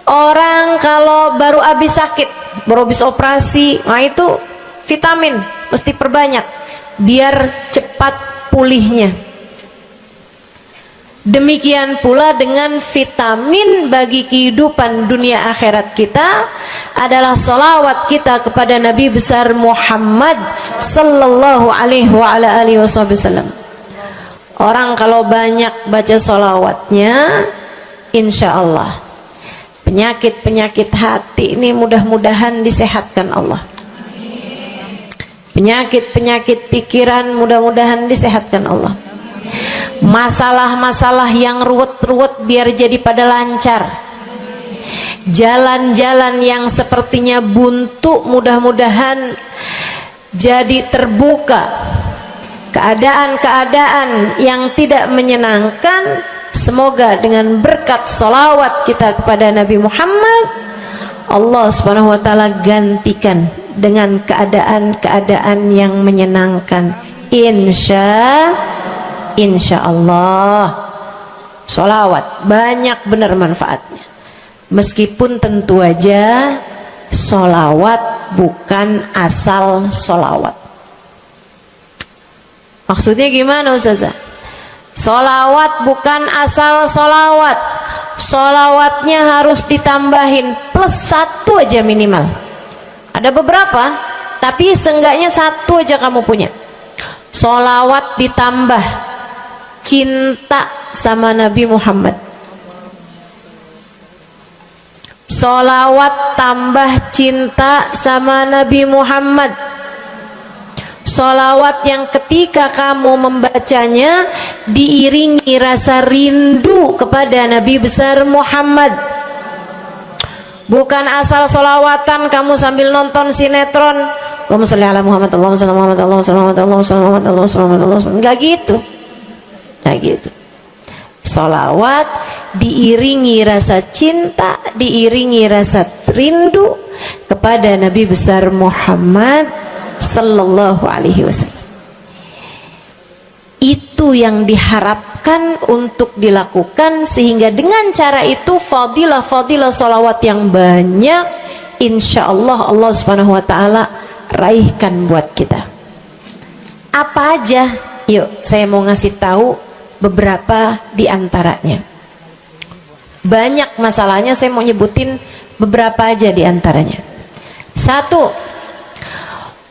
Speaker 1: Orang kalau baru habis sakit, baru habis operasi, nah itu vitamin mesti perbanyak biar cepat pulihnya. Demikian pula dengan vitamin bagi kehidupan dunia akhirat kita adalah salawat kita kepada Nabi besar Muhammad sallallahu alaihi wasallam. Orang kalau banyak baca salawatnya, insya Allah penyakit-penyakit hati ini mudah-mudahan disehatkan Allah. Penyakit-penyakit pikiran mudah-mudahan disehatkan Allah. Masalah-masalah yang ruwet-ruwet biar jadi pada lancar. Jalan-jalan yang sepertinya buntu mudah-mudahan jadi terbuka. Keadaan-keadaan yang tidak menyenangkan, semoga dengan berkat salawat kita kepada Nabi Muhammad, Allah subhanahu wa ta'ala gantikan dengan keadaan-keadaan yang menyenangkan. Insya Allah. Sholawat banyak benar manfaatnya. Meskipun tentu aja sholawat bukan asal sholawat. Maksudnya gimana Ustazah? Sholawat bukan asal sholawat. Sholawatnya harus ditambahin plus 1 aja minimal. Ada beberapa, tapi seenggaknya 1 aja kamu punya. Sholawat ditambah cinta sama Nabi Muhammad. Sholawat tambah cinta sama Nabi Muhammad. Sholawat yang ketika kamu membacanya diiringi rasa rindu kepada Nabi besar Muhammad. Bukan asal sholawatan kamu sambil nonton sinetron, Allahumma sholli ala Muhammad, Allahumma sholli ala Muhammad, Allahumma sholli ala Muhammad, Allahumma sholli ala Muhammad, Allahumma sholli ala Muhammad. Enggak gitu. Enggak gitu. Sholawat diiringi rasa cinta, diiringi rasa rindu kepada Nabi besar Muhammad sallallahu alaihi wasallam. Itu yang diharapkan untuk dilakukan, sehingga dengan cara itu fadilah-fadilah sholawat yang banyak insya Allah Allah subhanahu wa ta'ala raihkan buat kita. Apa aja? Yuk saya mau ngasih tahu beberapa di antaranya. Banyak masalahnya, saya mau nyebutin beberapa aja di antaranya. 1.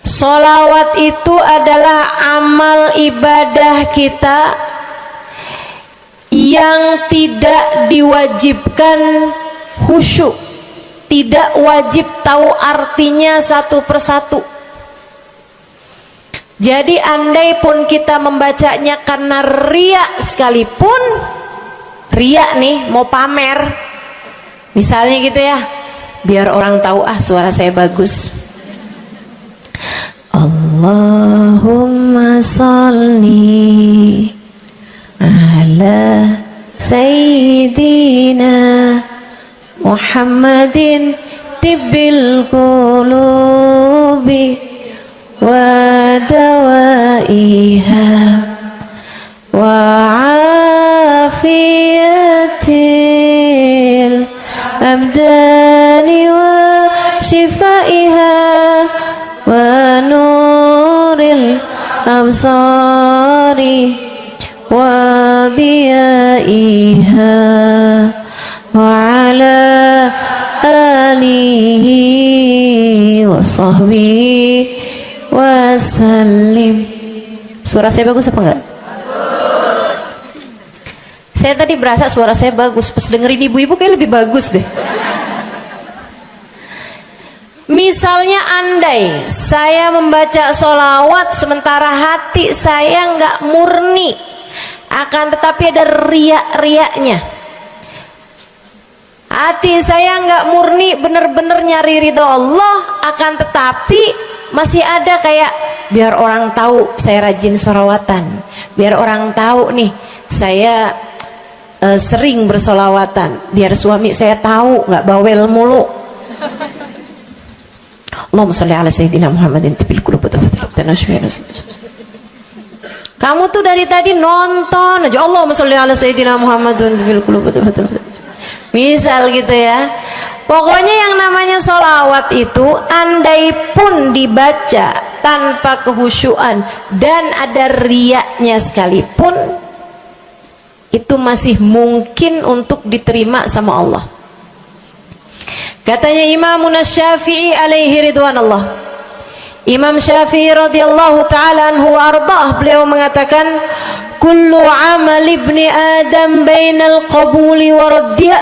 Speaker 1: Sholawat itu adalah amal ibadah kita yang tidak diwajibkan khusyuk, tidak wajib tahu artinya satu persatu. Jadi andai pun kita membacanya karena riya sekalipun, riya nih mau pamer, misalnya gitu ya, biar orang tahu suara saya bagus. Allahumma salli ala Sayyidina Muhammadin tibbil qulubi wa dawaiha wa afiyatil abdani wa shifaiha wa nuril absari wa diyaiha wa ala alihi wa sahbihi wa sallim. Suara saya bagus apa enggak? Bagus. Saya tadi berasa suara saya bagus, pas dengerin ibu-ibu kayak lebih bagus deh. Misalnya andai saya membaca sholawat sementara hati saya nggak murni, akan tetapi ada riak-riaknya. Hati saya nggak murni bener-bener nyari ridho Allah, akan tetapi masih ada kayak biar orang tahu saya rajin sholawatan, biar orang tahu nih saya sering bersolawatan, biar suami saya tahu nggak bawel mulu. Allahumma sholli ala sayyidina Muhammadin tibil qulub. Kamu tuh dari tadi nonton aja Allahumma sholli ala sayyidina Muhammadin tibil qulub. Misal gitu ya. Pokoknya yang namanya sholawat itu andai pun dibaca tanpa kehusyuan dan ada riyaknya sekalipun, itu masih mungkin untuk diterima sama Allah. Katanya Imam Syafi'i alaihi ridwanullah, Imam Syafi'i radhiyallahu ta'ala anhu wa ardhah, beliau mengatakan kullu amal ibni adam bainal qabuli wa raddiha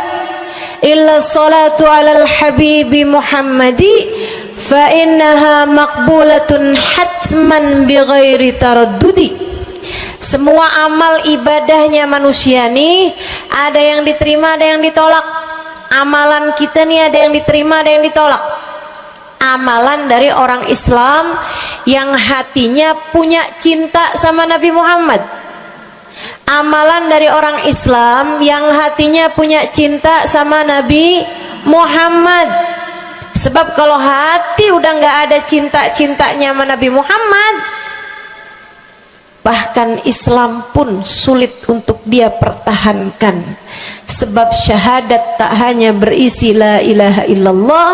Speaker 1: illa salatu ala al-habibi Muhammadi fa innaha maqbulatun hatman bighairi taraddudi. Semua amal ibadahnya manusia nih ada yang diterima, ada yang ditolak. Amalan kita nih ada yang diterima, ada yang ditolak. Amalan dari orang Islam yang hatinya punya cinta sama Nabi Muhammad, amalan dari orang Islam yang hatinya punya cinta sama Nabi Muhammad. Sebab kalau hati udah nggak ada cinta-cintanya sama Nabi Muhammad, bahkan Islam pun sulit untuk dia pertahankan. Sebab syahadat tak hanya berisi la ilaha illallah,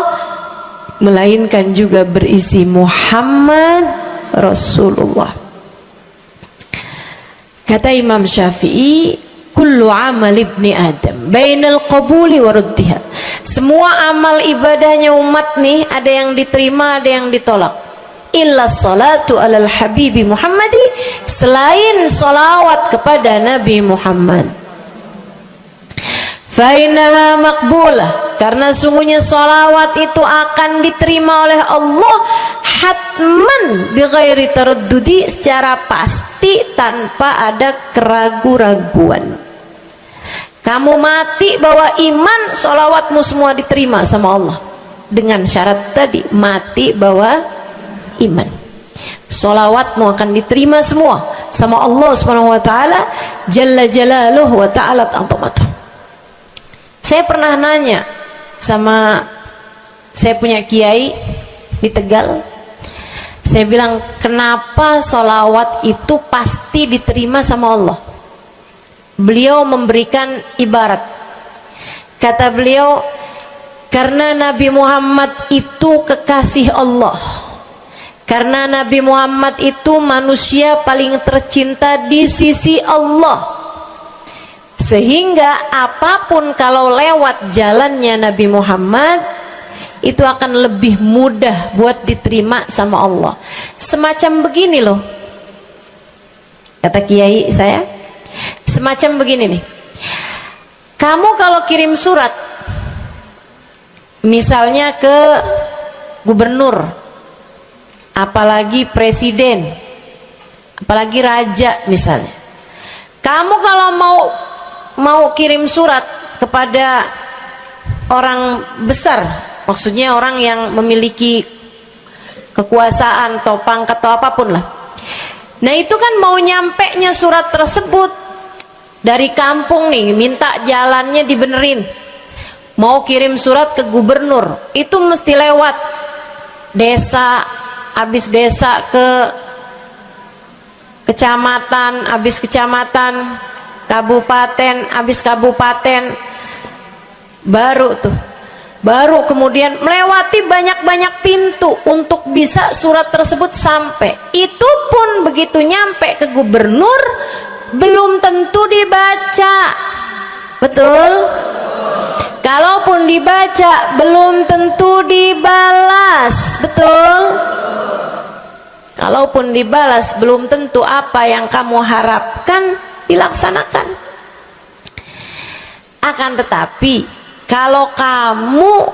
Speaker 1: melainkan juga berisi Muhammad Rasulullah. Kata Imam Syafi'i, kullu amal ibni adam bainal qabuli wa raddiha. Semua amal ibadahnya umat nih ada yang diterima, ada yang ditolak. Illa salatu alal habibi Muhammadi, selain salawat kepada Nabi Muhammad. Fa innaha maqbulah, karena sungguhnya salawat itu akan diterima oleh Allah hatman bighairi taraddudi, secara pasti tanpa ada keraguan-raguan. Kamu mati bawa iman, salawatmu semua diterima sama Allah. Dengan syarat tadi, mati bawa iman, salawatmu akan diterima semua sama Allah Subhanahu wa taala jalla jalaluhu wa ta'ala azamatuh. Saya pernah nanya sama saya punya kiai di Tegal. Saya bilang, kenapa salawat itu pasti diterima sama Allah? Beliau memberikan ibarat. Kata beliau, karena Nabi Muhammad itu kekasih Allah. Karena Nabi Muhammad itu manusia paling tercinta di sisi Allah, sehingga apapun kalau lewat jalannya Nabi Muhammad itu akan lebih mudah buat diterima sama Allah. Semacam begini loh, kata kiai saya, semacam begini nih. Kamu kalau kirim surat misalnya ke gubernur, apalagi presiden, apalagi raja misalnya, kamu kalau mau kirim surat kepada orang besar, maksudnya orang yang memiliki kekuasaan atau pangkat atau apapun lah. Nah itu kan mau nyampe nya surat tersebut dari kampung nih, minta jalannya dibenerin, mau kirim surat ke gubernur, itu mesti lewat desa, habis desa ke kecamatan, habis kecamatan, kabupaten, habis kabupaten, baru kemudian melewati banyak-banyak pintu untuk bisa surat tersebut sampai. Itu pun begitu nyampe ke gubernur belum tentu dibaca, betul? Kalaupun dibaca belum tentu dibalas, betul? Kalaupun dibalas belum tentu apa yang kamu harapkan dilaksanakan. Akan tetapi kalau kamu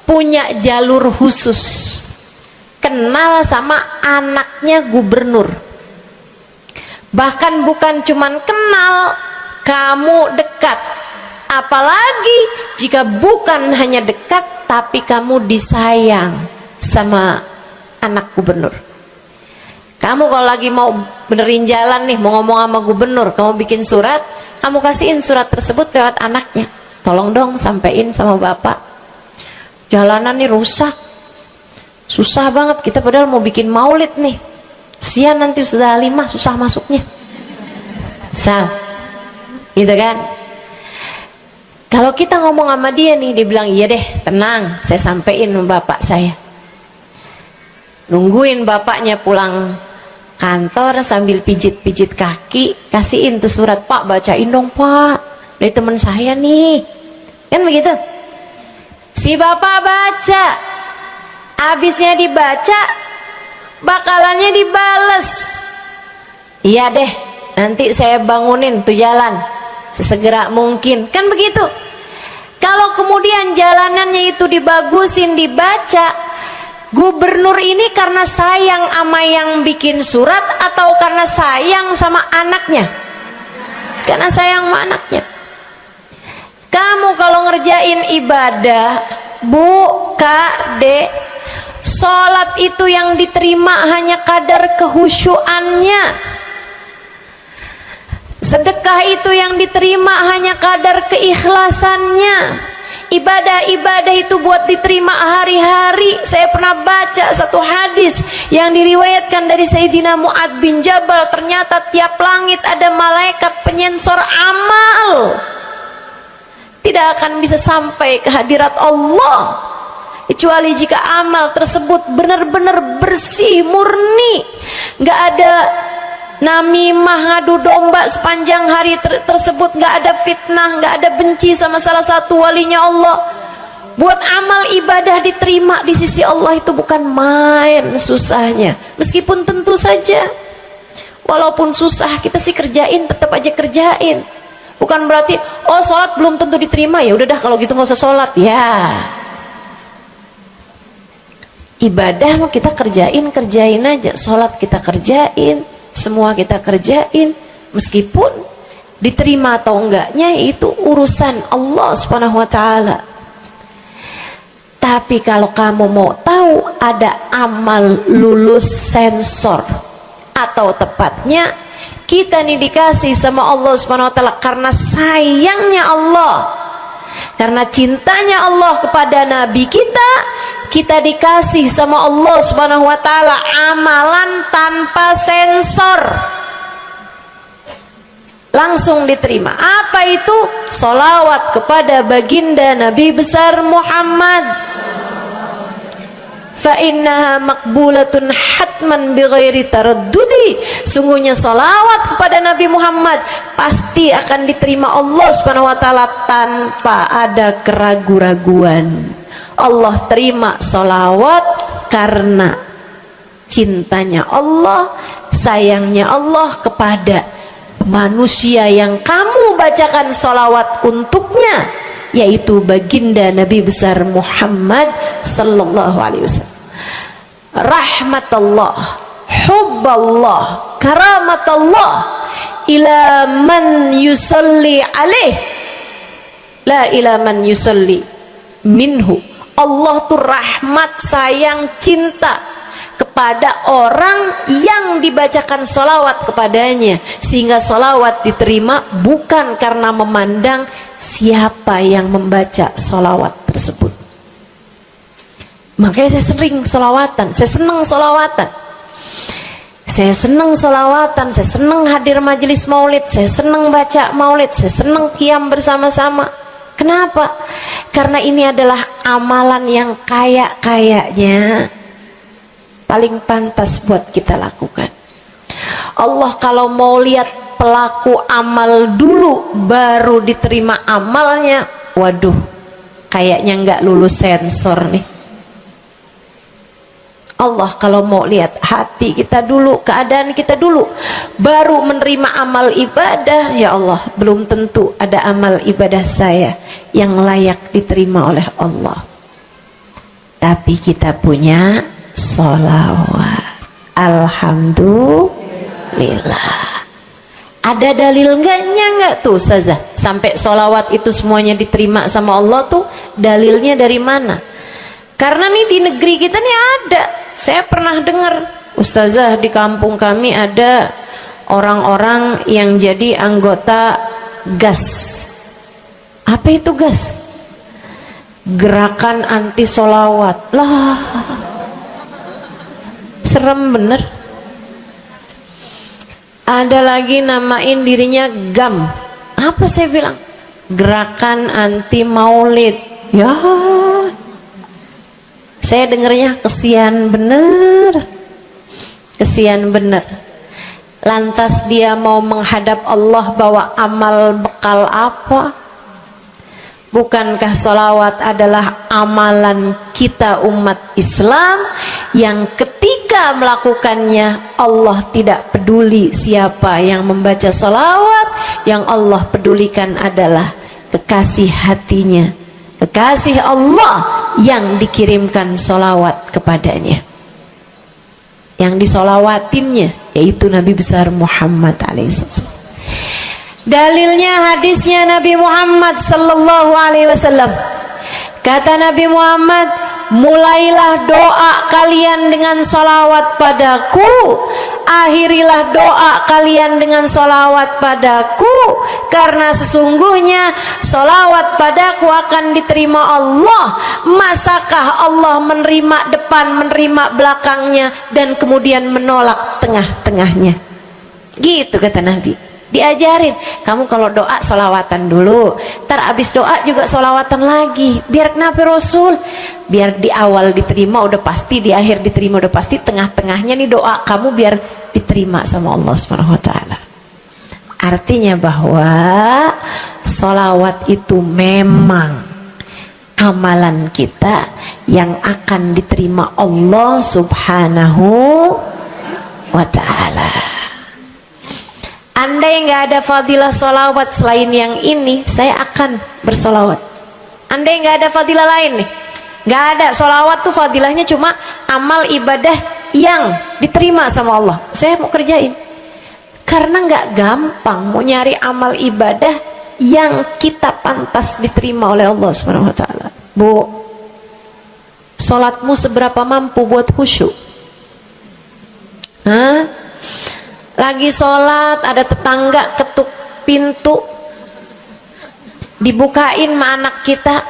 Speaker 1: punya jalur khusus, kenal sama anaknya gubernur, bahkan bukan cuman kenal, kamu dekat, apalagi jika bukan hanya dekat tapi kamu disayang sama anak gubernur. Kamu kalau lagi mau benerin jalan nih, mau ngomong sama gubernur, kamu bikin surat, kamu kasihin surat tersebut lewat anaknya. Tolong dong sampein sama bapak, jalanan nih rusak, Susah banget kita padahal mau bikin maulid nih. Sian nanti Ustazah Halimah susah masuknya. Misal, gitu kan? Kalau kita ngomong sama dia nih, dia bilang iya deh, tenang, saya sampein sama bapak saya. Nungguin bapaknya pulang kantor sambil pijit-pijit kaki, kasihin tuh surat, Pak bacain dong Pak, dari teman saya nih, kan begitu. Si bapak baca, abisnya dibaca, bakalannya dibales. Iya deh, nanti saya bangunin tuh jalan sesegera mungkin, kan begitu. Kalau kemudian jalanannya itu dibagusin, dibaca, gubernur ini karena sayang sama yang bikin surat atau karena sayang sama anaknya? Karena sayang sama anaknya. Kamu kalau ngerjain ibadah, Bu, Kak, Dek, sholat itu yang diterima hanya kadar kehusyuannya. Sedekah itu yang diterima hanya kadar keikhlasannya. Ibadah-ibadah itu buat diterima hari-hari. Saya pernah baca satu hadis yang diriwayatkan dari Sayyidina Mu'ad bin Jabal. Ternyata tiap langit ada malaikat penyensor amal, tidak akan bisa sampai ke hadirat Allah kecuali jika amal tersebut benar-benar bersih, murni, nggak ada namimah, ngadu domba sepanjang hari tersebut, nggak ada fitnah, nggak ada benci sama salah satu walinya Allah. Buat amal ibadah diterima di sisi Allah itu bukan main susahnya. Meskipun tentu saja walaupun susah kita sih kerjain, tetap aja kerjain. Bukan berarti oh sholat belum tentu diterima, ya udah dah kalau gitu nggak usah sholat. Ya, ibadah mau kita kerjain aja, sholat kita kerjain, semua kita kerjain, meskipun diterima atau enggaknya itu urusan Allah Subhanahu wa taala. Tapi kalau kamu mau tahu, ada amal lulus sensor, atau tepatnya kita nih dikasih sama Allah Subhanahu wa taala karena sayangnya Allah, karena cintanya Allah kepada nabi kita dikasih sama Allah Subhanahu wa taala amalan tanpa sensor, langsung diterima. Apa itu? Sholawat kepada baginda Nabi besar Muhammad. Fa innaha maqbulatun hatman bighairi taraddudi. Sungguhnya sholawat kepada Nabi Muhammad pasti akan diterima Allah Subhanahu wa taala tanpa ada keraguan-raguan. Allah terima sholawat karena cintanya Allah, sayangnya Allah kepada manusia yang kamu bacakan sholawat untuknya, yaitu baginda Nabi besar Muhammad sallallahu alaihi wasallam. Rahmatullah, hubballah, karamatullah ila man yusalli alaih, la ila man yusalli minhu. Allah tuh rahmat, sayang, cinta kepada orang yang dibacakan sholawat kepadanya, sehingga sholawat diterima bukan karena memandang siapa yang membaca sholawat tersebut. Makanya saya sering sholawatan, saya senang sholawatan, saya senang sholawatan, saya senang hadir majelis maulid, saya senang baca maulid, saya senang qiyam bersama-sama. Kenapa? Karena ini adalah amalan yang kayaknya paling pantas buat kita lakukan. Allah kalau mau lihat pelaku amal dulu baru diterima amalnya, waduh, kayaknya nggak lulus sensor nih. Allah kalau mau lihat hati kita dulu, keadaan kita dulu, baru menerima amal ibadah, ya Allah, belum tentu ada amal ibadah saya yang layak diterima oleh Allah. Tapi kita punya sholawat, alhamdulillah. Ada dalil enggak tuh Ustazah sampai sholawat itu semuanya diterima sama Allah tuh? Dalilnya dari mana? Karena nih di negeri kita nih ada, saya pernah dengar Ustazah, di kampung kami ada orang-orang yang jadi anggota GAS. Apa itu GAS? Gerakan anti sholawat. Lah, serem bener. Ada lagi namain dirinya GAM. Apa saya bilang? Gerakan Anti Maulid. Ya, saya dengernya kesian bener. Kesian bener. Lantas dia mau menghadap Allah bawa amal bekal apa? Bukankah sholawat adalah amalan kita umat Islam yang ketika melakukannya Allah tidak peduli siapa yang membaca sholawat, yang Allah pedulikan adalah kekasih hatinya, kekasih Allah yang dikirimkan sholawat kepadanya, yang disolawatinnya yaitu Nabi besar Muhammad alaihissalam. Dalilnya hadisnya Nabi Muhammad sallallahu alaihi wasallam. Kata Nabi Muhammad, mulailah doa kalian dengan salawat padaku, akhirilah doa kalian dengan salawat padaku, karena sesungguhnya salawat padaku akan diterima Allah. Masakah Allah menerima depan, menerima belakangnya, dan kemudian menolak tengah-tengahnya? Gitu kata Nabi. Diajarin, kamu kalau doa solawatan dulu, ntar abis doa juga solawatan lagi. Biar kenapa Rasul? Biar di awal diterima udah pasti, di akhir diterima udah pasti, tengah-tengahnya nih doa kamu biar diterima sama Allah Subhanahu wa Ta'ala. Artinya bahwa solawat itu memang amalan kita yang akan diterima Allah Subhanahu wa Ta'ala. Andai nggak ada fadilah solawat selain yang ini, saya akan bersolawat. Andai nggak ada fadilah lain nih, nggak ada. Solawat tuh fadilahnya cuma amal ibadah yang diterima sama Allah. Saya mau kerjain, karena nggak gampang mau nyari amal ibadah yang kita pantas diterima oleh Allah Subhanahu Wa Taala. Bu, solatmu seberapa mampu buat khusyuk? Hah? Lagi sholat, ada tetangga ketuk pintu, dibukain sama anak kita.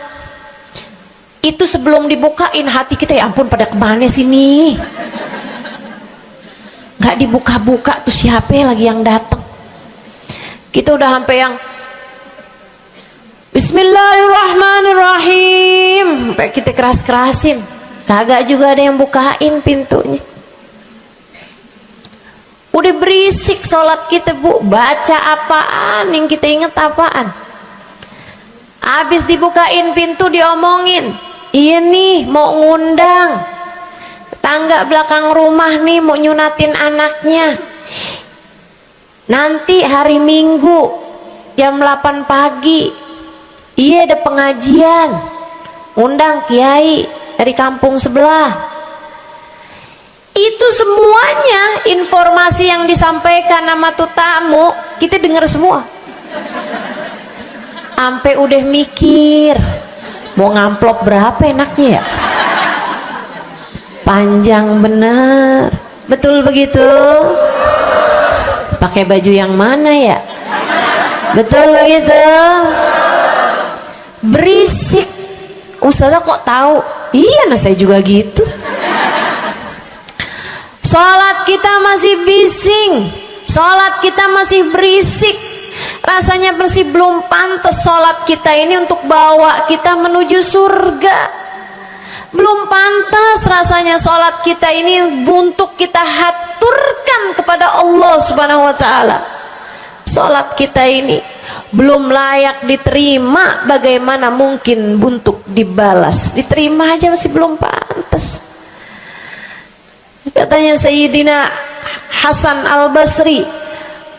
Speaker 1: Itu sebelum dibukain hati kita, ya ampun pada kemana sini? Gak dibuka-buka tuh siapa lagi yang datang? Kita udah sampai yang Bismillahirrahmanirrahim, sampai kita keras-kerasin, kagak juga ada yang bukain pintunya. Udah berisik sholat kita, Bu. Baca apaan, yang kita inget apaan? Habis dibukain pintu diomongin, iya nih mau ngundang tangga belakang rumah nih, mau nyunatin anaknya. Nanti hari Minggu jam 8 pagi, iya ada pengajian, undang kiai dari kampung sebelah. Itu semuanya informasi yang disampaikan sama tuh tamu, kita dengar semua. Sampai udah mikir mau ngamplop berapa enaknya ya, panjang bener. Betul begitu? Pakai baju yang mana ya? Betul begitu? Berisik. Ustazah kok tahu? Iya, nah saya juga gitu. Sholat kita masih bising, sholat kita masih berisik. Rasanya masih belum pantas sholat kita ini untuk bawa kita menuju surga. Belum pantas rasanya sholat kita ini untuk kita haturkan kepada Allah Subhanahu wa Ta'ala. Sholat kita ini belum layak diterima, bagaimana mungkin untuk dibalas? Diterima aja masih belum pantas. Katanya Sayyidina Hasan Al-Basri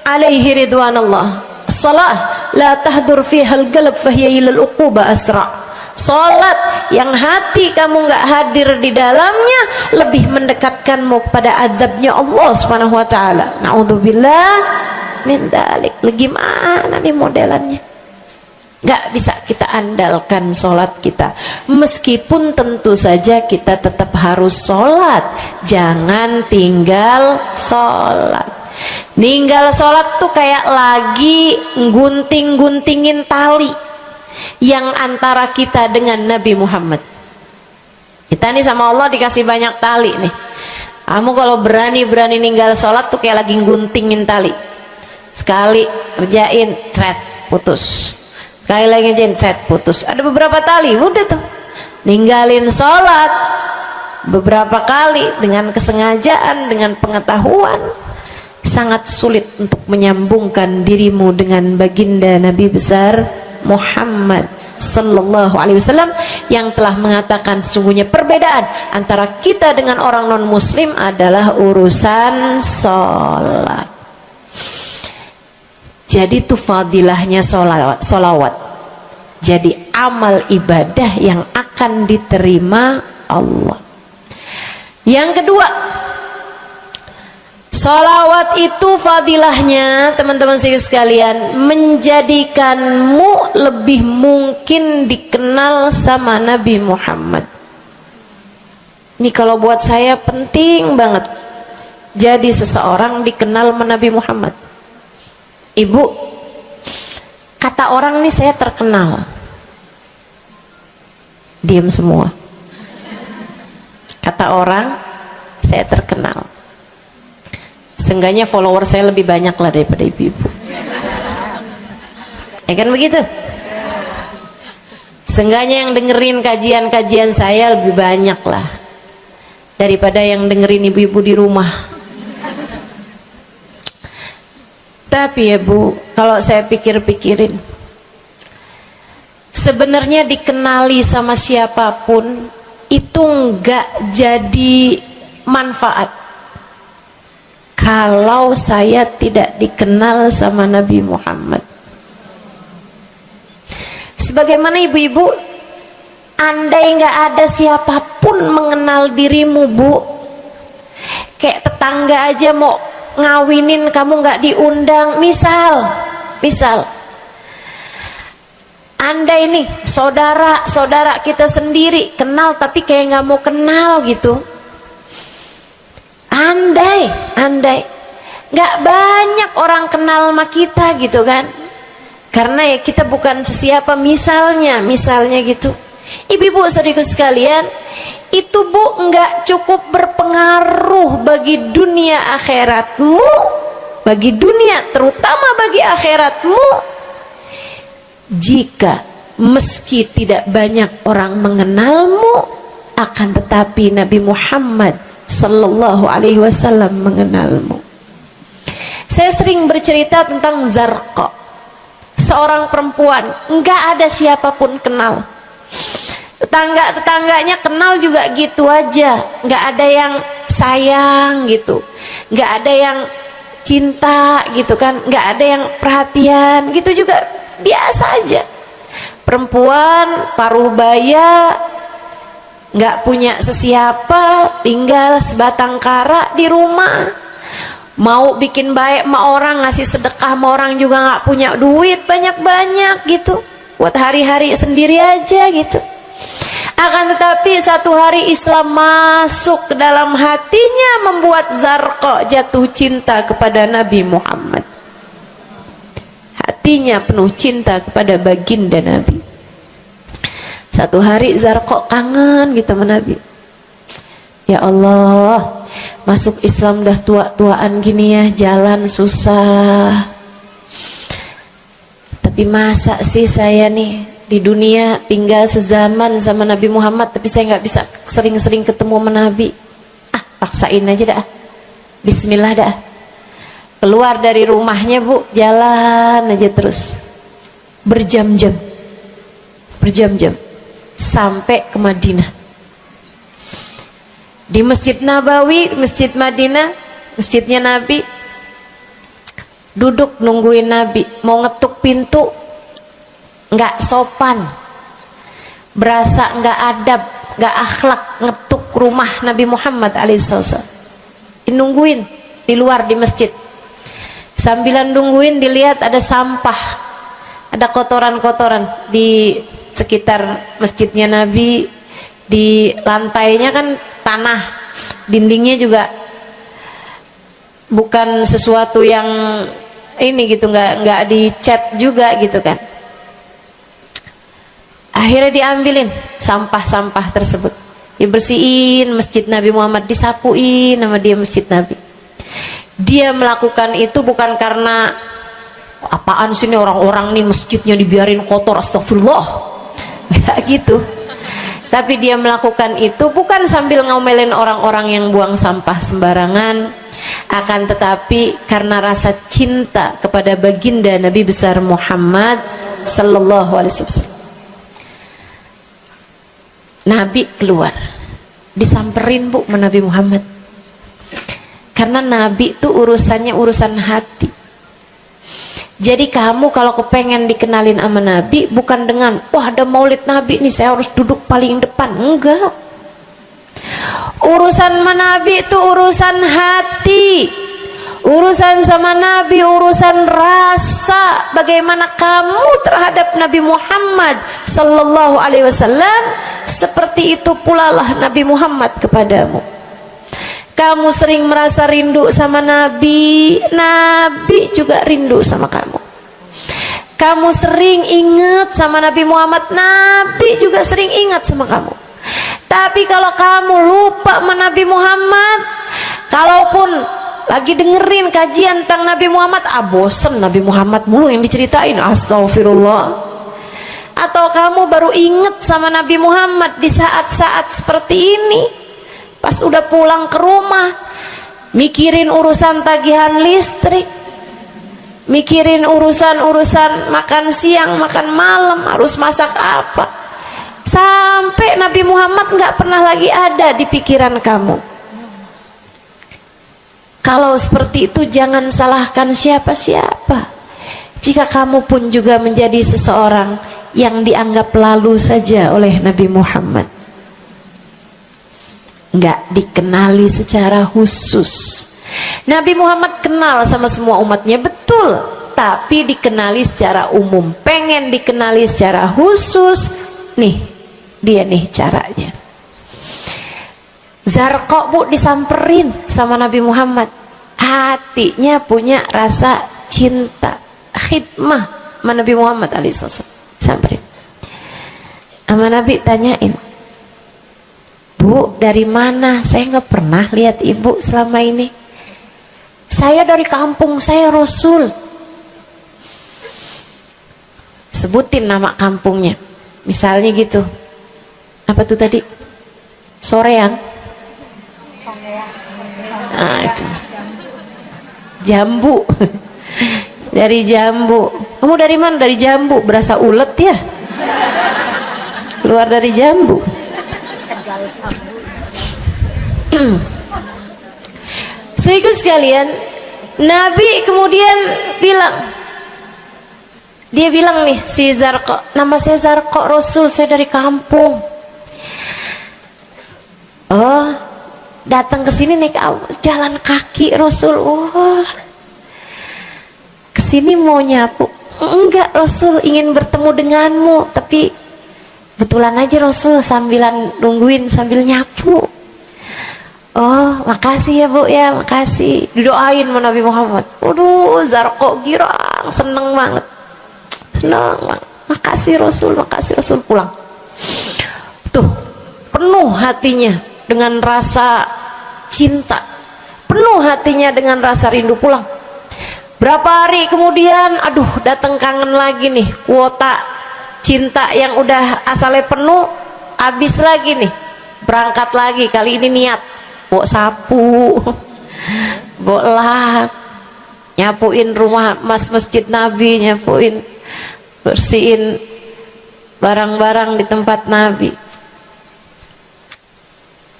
Speaker 1: alaihi ridwanullah, salah la tahdur fiha al-qalb fahiya ila al-uquba asra. Salat yang hati kamu nggak hadir di dalamnya lebih mendekatkanmu kepada azabnya Allah Subhanahu wa Ta'ala. Na'udzubillah min dzalik. Gimana nih modelannya? Gak bisa kita andalkan sholat kita, meskipun tentu saja kita tetap harus sholat. Jangan tinggal sholat. Ninggal sholat tuh kayak lagi gunting-guntingin tali yang antara kita dengan Nabi Muhammad. Kita nih sama Allah dikasih banyak tali nih. Kamu kalau berani ninggal sholat tuh kayak lagi guntingin tali. Sekali kerjain, cret, putus. Sekali lagi ngerjain, cret, putus. Ada beberapa tali, udah tuh. Ninggalin sholat beberapa kali dengan kesengajaan, dengan pengetahuan, sangat sulit untuk menyambungkan dirimu dengan baginda Nabi besar Muhammad sallallahu alaihi wasallam yang telah mengatakan sesungguhnya perbedaan antara kita dengan orang non muslim adalah urusan sholat. Jadi itu fadilahnya sholawat. Jadi amal ibadah yang akan diterima Allah. Yang kedua, sholawat itu fadilahnya teman-teman sekalian menjadikanmu lebih mungkin dikenal sama Nabi Muhammad. Ini kalau buat saya penting banget. Jadi seseorang dikenal sama Nabi Muhammad. Ibu, kata orang nih saya terkenal. Diam semua. Kata orang saya terkenal. Seenggaknya follower saya lebih banyak lah daripada ibu-ibu. Ya kan begitu? Seenggaknya yang dengerin kajian-kajian saya lebih banyak lah daripada yang dengerin ibu-ibu di rumah. Tapi ya Bu, kalau saya pikir-pikirin, sebenarnya dikenali sama siapapun itu enggak jadi manfaat kalau saya tidak dikenal sama Nabi Muhammad. Sebagaimana ibu-ibu, andai nggak ada siapapun mengenal dirimu Bu, kayak tetangga aja mau ngawinin kamu nggak diundang, misal andai nih saudara kita sendiri kenal tapi kayak nggak mau kenal gitu, andai nggak banyak orang kenal sama kita gitu kan, karena ya kita bukan sesiapa, misalnya gitu. Ibu-ibu saudaraku sekalian, itu Bu nggak cukup berpengaruh bagi dunia akhiratmu, bagi dunia terutama bagi akhiratmu, jika meski tidak banyak orang mengenalmu, akan tetapi Nabi Muhammad sallallahu alaihi wasallam mengenalmu. Saya sering bercerita tentang Zarqa, seorang perempuan, nggak ada siapapun kenal. Tetangga-tetangganya kenal juga gitu aja, nggak ada yang sayang gitu, nggak ada yang cinta gitu kan, nggak ada yang perhatian gitu juga, biasa aja. Perempuan paruh baya, nggak punya sesiapa, tinggal sebatang kara di rumah, mau bikin baik sama orang, ngasih sedekah sama orang juga nggak punya duit banyak-banyak gitu, buat hari-hari sendiri aja gitu. Akan tetapi satu hari Islam masuk ke dalam hatinya, membuat Zarqa jatuh cinta kepada Nabi Muhammad. Hatinya penuh cinta kepada baginda Nabi. Satu hari Zarqa kangen gitu sama Nabi. Ya Allah, masuk Islam dah tua-tuaan gini ya, jalan susah. Tapi masa sih saya nih di dunia tinggal sezaman sama Nabi Muhammad, tapi saya nggak bisa sering-sering ketemu sama Nabi. Paksain aja dah, bismillah dah. Keluar dari rumahnya Bu, jalan aja terus berjam-jam sampai ke Madinah. Di Masjid Nabawi, Masjid Madinah, masjidnya Nabi, duduk nungguin Nabi. Mau ngetuk pintu nggak sopan, berasa nggak adab, nggak akhlak, ngetuk rumah Nabi Muhammad alaihissalam. Nungguin di luar di masjid. Sambilan nungguin dilihat ada sampah, ada kotoran-kotoran di sekitar masjidnya Nabi. Di lantainya kan tanah, dindingnya juga bukan sesuatu yang ini gitu, nggak dicat juga gitu kan. Akhirnya diambilin sampah-sampah tersebut. dibersihin masjid Nabi Muhammad, disapuin sama dia masjid Nabi. Dia melakukan itu bukan karena apaan sih ini orang-orang nih masjidnya dibiarin kotor, astagfirullah, nggak gitu. Tapi dia melakukan itu bukan sambil ngomelin orang-orang yang buang sampah sembarangan, akan tetapi karena rasa cinta kepada baginda Nabi besar Muhammad sallallahu alaihi wasallam. Nabi keluar, disamperin bu sama Nabi Muhammad, karena Nabi itu urusannya urusan hati. Jadi kamu kalau kepengen dikenalin sama Nabi bukan dengan wah ada maulid Nabi nih saya harus duduk paling depan, enggak. Urusan sama Nabi itu urusan hati. Urusan sama Nabi urusan rasa, bagaimana kamu terhadap Nabi Muhammad sallallahu alaihi wasallam, seperti itu pula lah Nabi Muhammad kepadamu. Kamu sering merasa rindu sama Nabi, Nabi juga rindu sama kamu. Kamu sering ingat sama Nabi Muhammad, Nabi juga sering ingat sama kamu. Tapi kalau kamu lupa sama Nabi Muhammad, kalaupun lagi dengerin kajian tentang Nabi Muhammad, bosen Nabi Muhammad mulu yang diceritain, astagfirullah. Atau kamu baru ingat sama Nabi Muhammad di saat-saat seperti ini, pas udah pulang ke rumah, mikirin urusan tagihan listrik, mikirin urusan makan siang, makan malam, harus masak apa, sampai Nabi Muhammad nggak pernah lagi ada di pikiran kamu. Kalau seperti itu jangan salahkan siapa-siapa. Jika kamu pun juga menjadi seseorang yang dianggap lalu saja oleh Nabi Muhammad, nggak dikenali secara khusus. Nabi Muhammad kenal sama semua umatnya, betul, tapi dikenali secara umum. Pengen dikenali secara khusus, nih dia nih caranya. Zarqa bu disamperin sama Nabi Muhammad, hatinya punya rasa cinta, khidmah sama Nabi Muhammad alaihissalam. Samperin sama Nabi, tanyain, Bu, dari mana? Saya nggak pernah lihat ibu selama ini. Saya dari kampung saya, Rasul. Sebutin nama kampungnya, misalnya gitu. Apa tuh tadi? Soreang. Nah, itu. Jambu. Dari Jambu. Kamu dari mana? Dari Jambu. Berasa ulet ya? Keluar dari Jambu. Sehingga sekalian, Nabi kemudian bilang, dia bilang nih si Zarqa, nama saya Zarqa Rasul, saya dari kampung. Oh, datang ke sini naik jalan kaki Rasul. Wah, kesini mau nyapu? Enggak Rasul, ingin bertemu denganmu, tapi kebetulan aja Rasul sambilan nungguin sambil nyapu. Oh, makasih ya Bu ya, makasih. Didoain sama Nabi Muhammad. Waduh, Zarqa girang, seneng banget. Seneng banget. Makasih Rasul, pulang. Tuh, penuh hatinya dengan rasa cinta. Penuh hatinya dengan rasa rindu, pulang. Berapa hari kemudian, aduh, datang kangen lagi nih. Kuota cinta yang udah asalnya penuh, habis lagi nih. Berangkat lagi, kali ini niat bawa sapu, bawa lap, nyapuin rumah masjid Nabi, nyapuin, bersihin barang-barang di tempat Nabi.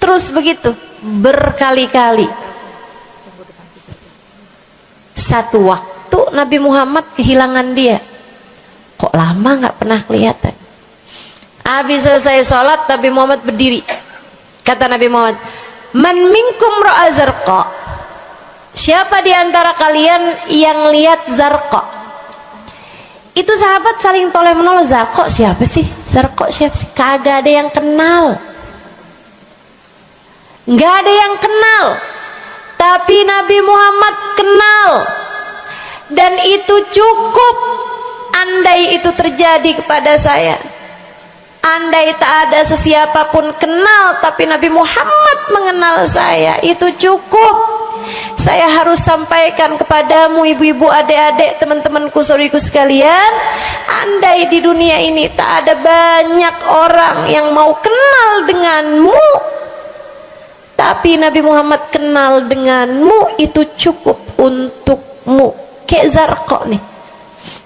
Speaker 1: Terus begitu berkali-kali. Satu waktu Nabi Muhammad kehilangan dia. Kok lama nggak pernah kelihatan. Habis selesai sholat, Nabi Muhammad berdiri. Kata Nabi Muhammad, Man minkum ra'a Zarqa. Siapa di antara kalian yang lihat Zarqa? Itu sahabat saling toleh menolong. Zarqa siapa sih? Zarqa siapa sih? Kagak ada yang kenal. Nggak ada yang kenal. Tapi Nabi Muhammad kenal. Dan itu cukup. Andai itu terjadi kepada saya, Andai tak ada sesiapa pun kenal, tapi Nabi Muhammad mengenal saya, itu cukup. Saya harus sampaikan kepadamu, ibu-ibu, adik-adik, teman-temanku, saudariku sekalian, andai di dunia ini tak ada banyak orang yang mau kenal denganmu, tapi Nabi Muhammad kenal denganmu, itu cukup untukmu. Kayak Zarqa nih,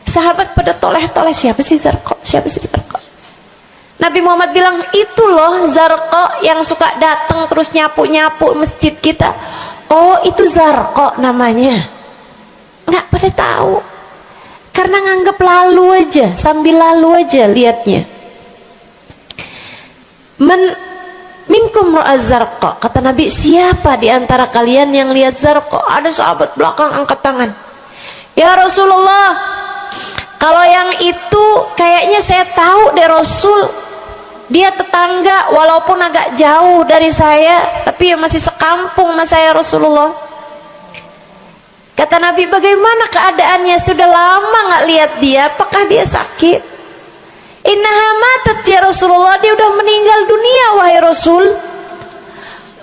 Speaker 1: sahabat pada toleh-toleh, siapa sih Zarqa, siapa sih Zarqa? Nabi Muhammad bilang, itu loh Zarqa yang suka datang terus nyapu-nyapu masjid kita. Oh, itu Zarqa namanya. Nggak pada tahu, karena nganggap lalu aja, sambil lalu aja liatnya. Minkum ra'a Zarqa, kata Nabi, siapa di antara kalian yang lihat Zarqa? Ada sahabat belakang angkat tangan. Ya Rasulullah, kalau yang itu kayaknya saya tahu deh Rasul. Dia tetangga walaupun agak jauh dari saya, tapi ya masih sekampung sama saya Rasulullah. Kata Nabi, bagaimana keadaannya? Sudah lama nggak lihat dia, apakah dia sakit? Innaha matat ya Rasulullah, dia udah meninggal dunia wahai Rasul.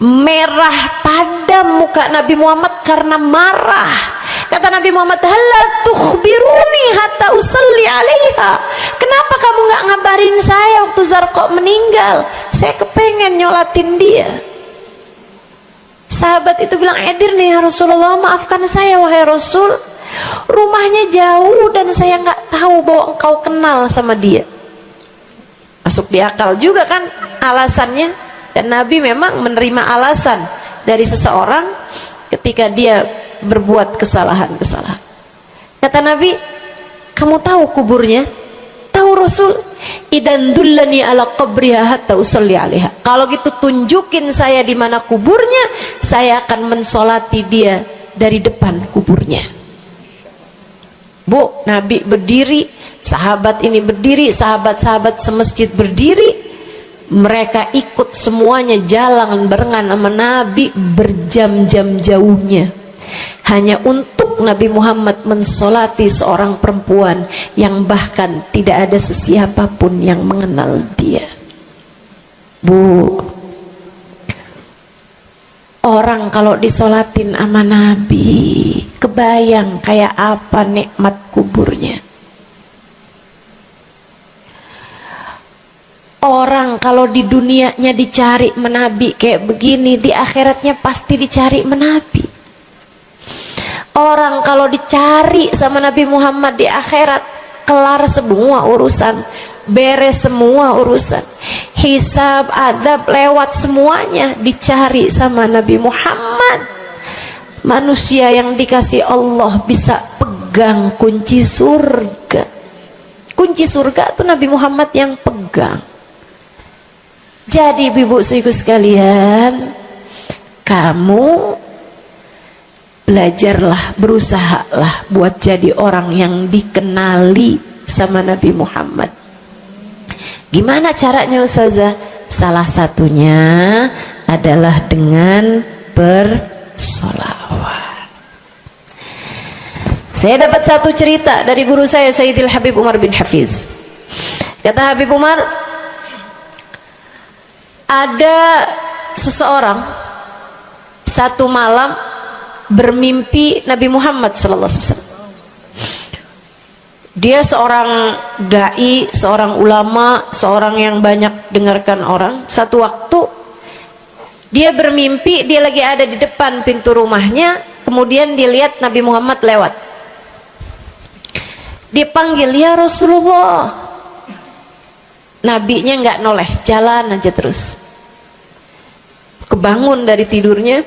Speaker 1: Merah padam muka Nabi Muhammad karena marah. Kata Nabi Muhammad, halla tukhbiruni hatta usalli alaiha. Kenapa kamu nggak ngabarin saya waktu Zarqa meninggal? Saya kepengen nyolatin dia. Sahabat itu bilang, edir nih ya Rasulullah, maafkan saya wahai Rasul, rumahnya jauh dan saya nggak tahu bahwa engkau kenal sama dia. Masuk di akal juga kan alasannya. Dan Nabi memang menerima alasan dari seseorang ketika dia berbuat kesalahan-kesalahan. Kata Nabi, kamu tahu kuburnya? Tahu Rasul? Idan dullani ala qabriha hatta usalli alaiha. Kalau gitu tunjukin saya di mana kuburnya, saya akan mensolati dia dari depan kuburnya. Bu, Nabi berdiri, sahabat ini berdiri, sahabat-sahabat semasjid berdiri. Mereka ikut semuanya jalan barengan sama Nabi berjam-jam jauhnya, hanya untuk Nabi Muhammad mensolati seorang perempuan yang bahkan tidak ada sesiapa pun yang mengenal dia. Bu, orang kalau disolatin sama Nabi, kebayang kayak apa nikmat kuburnya. Orang kalau di dunianya dicari menabi kayak begini, di akhiratnya pasti dicari menabi. Orang kalau dicari sama Nabi Muhammad di akhirat, kelar semua urusan, beres semua urusan, hisab, adab lewat semuanya, dicari sama Nabi Muhammad. Manusia yang dikasih Allah bisa pegang kunci surga. Kunci surga itu Nabi Muhammad yang pegang. Jadi ibu-ibu sekalian, kamu belajarlah, berusahalah buat jadi orang yang dikenali sama Nabi Muhammad. Gimana caranya Ustazah? Salah satunya adalah dengan bersolawat. Saya dapat satu cerita dari guru saya, Sayyidil Habib Umar bin Hafiz. Kata Habib Umar, ada seseorang satu malam bermimpi Nabi Muhammad SAW. Dia seorang dai, seorang ulama, seorang yang banyak dengarkan orang. Satu waktu dia bermimpi, dia lagi ada di depan pintu rumahnya, kemudian dia lihat Nabi Muhammad lewat. Dia panggil, ya Rasulullah. Nabinya nggak noleh, jalan aja terus. Kebangun dari tidurnya,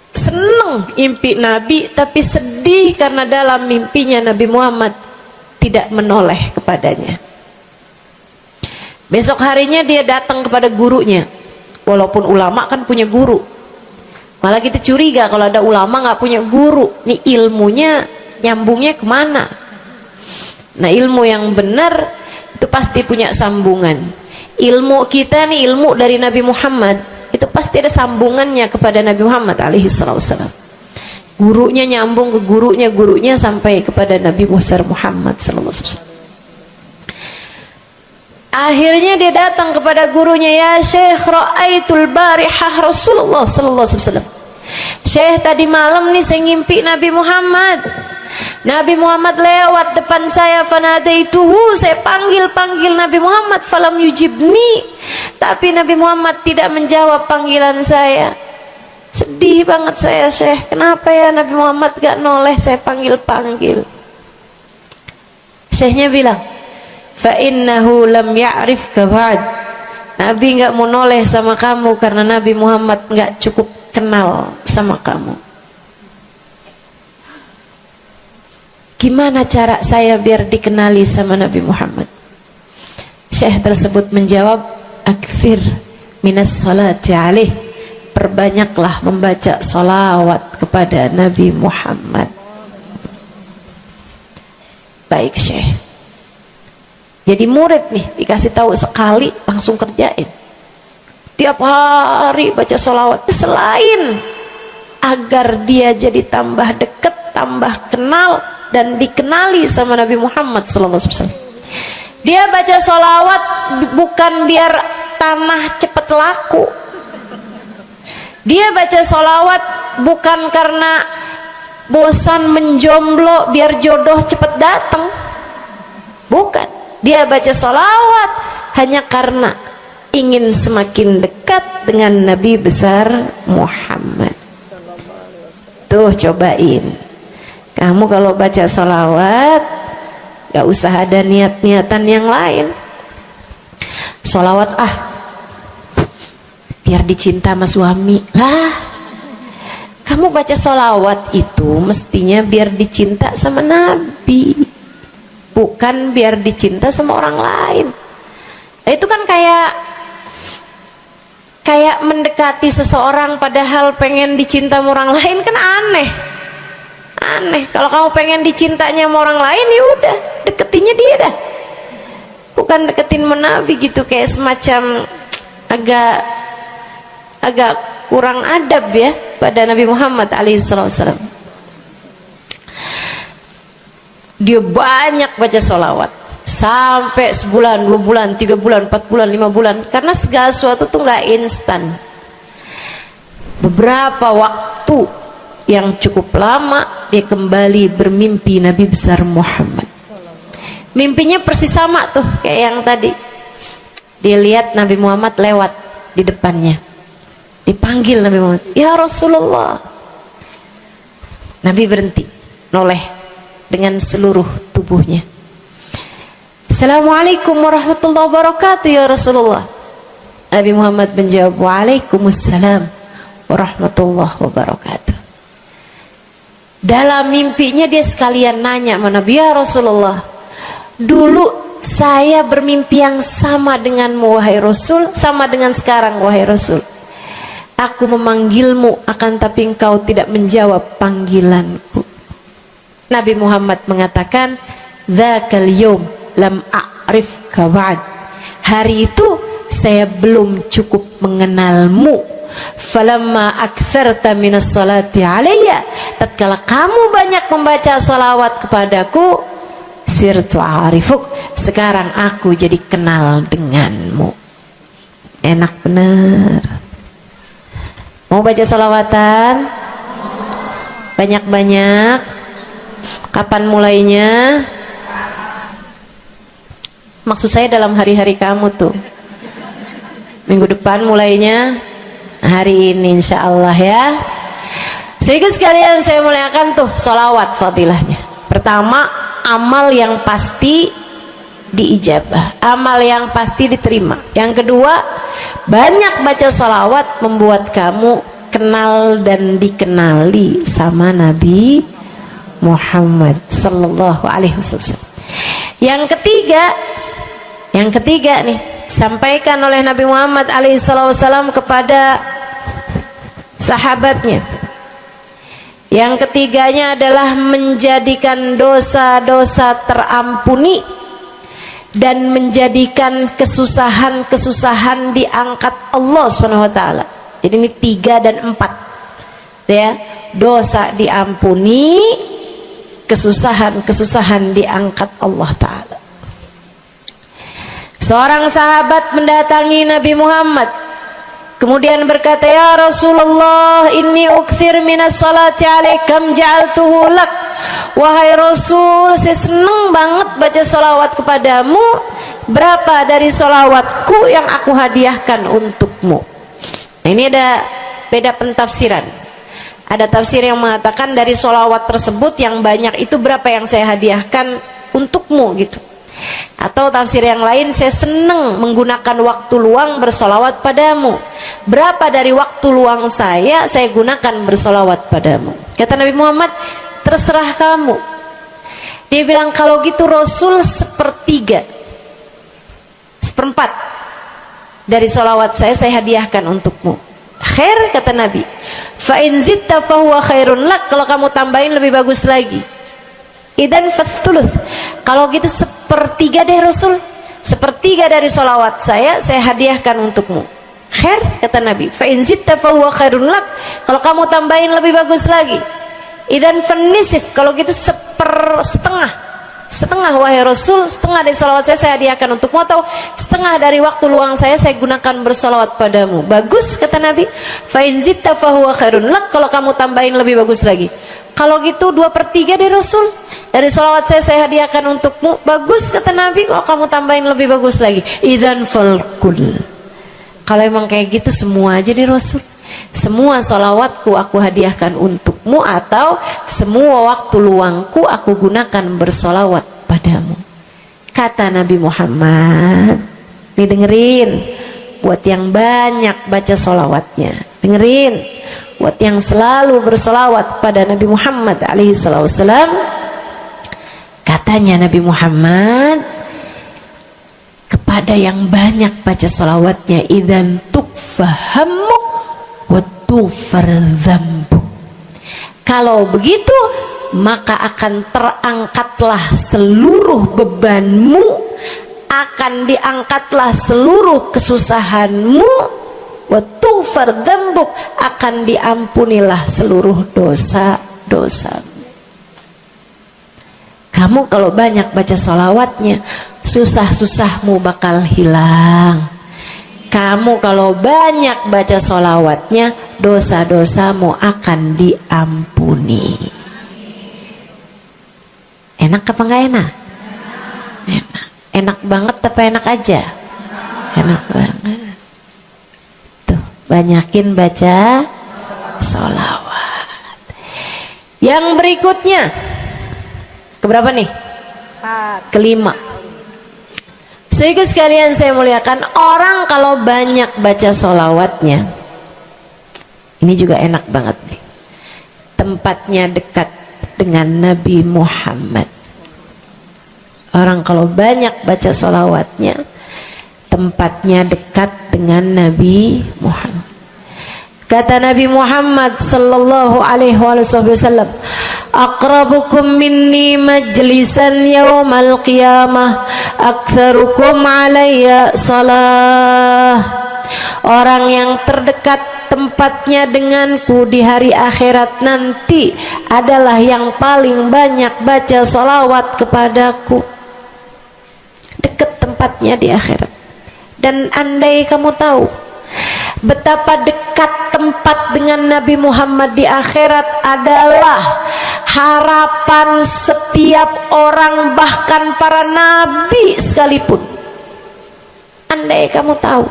Speaker 1: seneng impi Nabi, tapi sedih karena dalam mimpinya Nabi Muhammad tidak menoleh kepadanya. Besok harinya dia datang kepada gurunya. Walaupun ulama kan punya guru, malah kita curiga kalau ada ulama nggak punya guru. Nih ilmunya nyambungnya kemana? Nah, ilmu yang benar itu pasti punya sambungan. Ilmu kita nih, ilmu dari Nabi Muhammad, itu pasti ada sambungannya kepada Nabi Muhammad alaihi wasallam. Gurunya nyambung ke gurunya sampai kepada Nabi besar Muhammad sallallahu alaihi wasallam. Akhirnya dia datang kepada gurunya, ya Syekh, ra'aitul barihah Rasulullah sallallahu alaihi wasallam. Syekh, tadi malam nih saya ngimpi Nabi Muhammad. Nabi Muhammad lewat depan saya, fanadaituhu, saya panggil Nabi Muhammad, falam yujibni, tapi Nabi Muhammad tidak menjawab panggilan saya. Sedih banget saya, Syekh, kenapa ya Nabi Muhammad gak noleh saya panggil. Syekhnya bilang, fa innahu lam ya'rifka ba'd. Nabi gak mau noleh sama kamu karena Nabi Muhammad gak cukup kenal sama kamu. Gimana cara saya biar dikenali sama Nabi Muhammad? Syekh tersebut menjawab, akfir minas salati alaih, perbanyaklah membaca salawat kepada Nabi Muhammad. Baik Syekh. Jadi murid nih, dikasih tahu sekali langsung kerjain. Tiap hari baca salawat, selain agar dia jadi tambah dekat, tambah kenal dan dikenali sama Nabi Muhammad sallallahu alaihi wasallam. Dia baca sholawat bukan biar tanah cepat laku. Dia baca sholawat bukan karena bosan menjomblo biar jodoh cepat datang. Bukan. Dia baca sholawat hanya karena ingin semakin dekat dengan Nabi besar Muhammad. Tuh cobain. Kamu kalau baca sholawat gak usah ada niat-niatan yang lain. Sholawat biar dicinta sama suami lah. Kamu baca sholawat itu mestinya biar dicinta sama Nabi, bukan biar dicinta sama orang lain. Nah, itu kan kayak mendekati seseorang padahal pengen dicinta sama orang lain, kan aneh. Kalau kamu pengen dicintanya sama orang lain, ya udah deketinnya dia dah, bukan deketin Nabi gitu, kayak semacam agak kurang adab ya pada Nabi Muhammad alaihissalam. Dia banyak baca sholawat sampai sebulan, 2 bulan, 3 bulan, 4 bulan, 5 bulan, karena segala sesuatu tuh nggak instan. Beberapa waktu yang cukup lama dia kembali bermimpi Nabi besar Muhammad. Mimpinya persis sama tuh kayak yang tadi. Dia lihat Nabi Muhammad lewat di depannya. Dipanggil Nabi Muhammad, ya Rasulullah. Nabi berhenti, noleh dengan seluruh tubuhnya. Assalamualaikum warahmatullahi wabarakatuh ya Rasulullah. Nabi Muhammad menjawab, waalaikumsalam warahmatullahi wabarakatuh. Dalam mimpinya dia sekalian nanya sama Nabi, ya Rasulullah, dulu saya bermimpi yang sama denganmu wahai Rasul, sama dengan sekarang wahai Rasul. Aku memanggilmu akan tapi engkau tidak menjawab panggilanku. Nabi Muhammad mengatakan, dzakal yaum lam a'rifka ba'd. Hari itu saya belum cukup mengenalmu. Falamma aktsarta minas salati alayya, tatkala kamu banyak membaca salawat kepadaku, sirtu arifuk, sekarang aku jadi kenal denganmu. Enak bener. Mau baca salawatan? Banyak-banyak. Kapan mulainya? Maksud saya dalam hari-hari kamu tuh. Minggu depan mulainya, hari ini insya Allah ya. Sehingga sekalian saya muliakan tuh sholawat fadilahnya. Pertama, amal yang pasti diijabah, amal yang pasti diterima. Yang kedua, banyak baca sholawat membuat kamu kenal dan dikenali sama Nabi Muhammad sallallahu alaihi wasallam. Yang ketiga nih, sampaikan oleh Nabi Muhammad alaihi wasallam kepada sahabatnya. Yang ketiganya adalah menjadikan dosa-dosa terampuni dan menjadikan kesusahan-kesusahan diangkat Allah SWT. Jadi ini 3 dan 4 ya. Dosa diampuni, kesusahan-kesusahan diangkat Allah Ta'ala. Seorang sahabat mendatangi Nabi Muhammad, kemudian berkata, "Ya Rasulullah, inni ukthir minas salati alaikam ja'altuhu lak." Wahai Rasul, saya senang banget baca salawat kepadamu. Berapa dari salawatku yang aku hadiahkan untukmu? Nah, ini ada beda pentafsiran. Ada tafsir yang mengatakan dari salawat tersebut yang banyak itu berapa yang saya hadiahkan untukmu gitu. Atau tafsir yang lain, saya senang menggunakan waktu luang bersolawat padamu. Berapa dari waktu luang saya gunakan bersolawat padamu? Kata Nabi Muhammad, terserah kamu. Dia bilang, kalau gitu Rasul 1/3, 1/4 dari solawat saya hadiahkan untukmu. Khair, kata Nabi. Fa in zitta fahuwa khairun lak. Kalau kamu tambahin lebih bagus lagi. Idan fathuluth. Kalau gitu 1/3 deh Rasul. 1/3 dari solawat saya hadiahkan untukmu. Khair, kata Nabi. Fa in zitta fahuwa khairun lak. Kalau kamu tambahin lebih bagus lagi. Idan fanisif. Kalau gitu 1/2. Setengah wahai Rasul, setengah dari solawat saya hadiahkan untukmu, atau setengah dari waktu luang saya gunakan bersolawat padamu. Bagus, kata Nabi. Fa in zitta fahuwa khairun lak. Kalau kamu tambahin lebih bagus lagi. Kalau gitu 2/3 deh Rasul. Dari salawat saya hadiahkan untukmu. Bagus, kata Nabi. Kalau kamu tambahin lebih bagus lagi. Idzan falkul. Kalau emang kayak gitu semua aja di Rasul. Semua salawatku aku hadiahkan untukmu, atau semua waktu luangku aku gunakan bersolawat padamu. Kata Nabi Muhammad. Nih dengerin. Buat yang banyak baca salawatnya. Dengerin. Buat yang selalu bersolawat pada Nabi Muhammad alaihi salam. Katanya Nabi Muhammad kepada yang banyak baca salawatnya, idzan tukfahamu wa tufar dzambuk. Kalau begitu maka akan terangkatlah seluruh bebanmu, akan diangkatlah seluruh kesusahanmu, wa tufar dzambuk, akan diampunilah seluruh dosa-dosamu. Kamu kalau banyak baca salawatnya, susah-susahmu bakal hilang. Kamu kalau banyak baca salawatnya, dosa-dosamu akan diampuni. Enak apa enggak enak? Enak. Enak banget apa enak aja? Enak banget. Tuh, banyakin baca salawat. Yang berikutnya, keberapa nih?
Speaker 3: 4.
Speaker 1: Kelima. Sehingga sekalian saya muliakan, orang kalau banyak baca solawatnya, ini juga enak banget nih. Tempatnya dekat dengan Nabi Muhammad. Orang kalau banyak baca solawatnya, tempatnya dekat dengan Nabi Muhammad. Kata Nabi Muhammad sallallahu alaihi wasallam, aqrabukum minni majlisan yaumal qiyamah aktsarukum alayya salah. Orang yang terdekat tempatnya denganku di hari akhirat nanti adalah yang paling banyak baca salawat kepadaku. Dekat tempatnya di akhirat. Dan andai kamu tahu betapa dekat tempat dengan Nabi Muhammad di akhirat adalah harapan setiap orang, bahkan para nabi sekalipun. Andai kamu tahu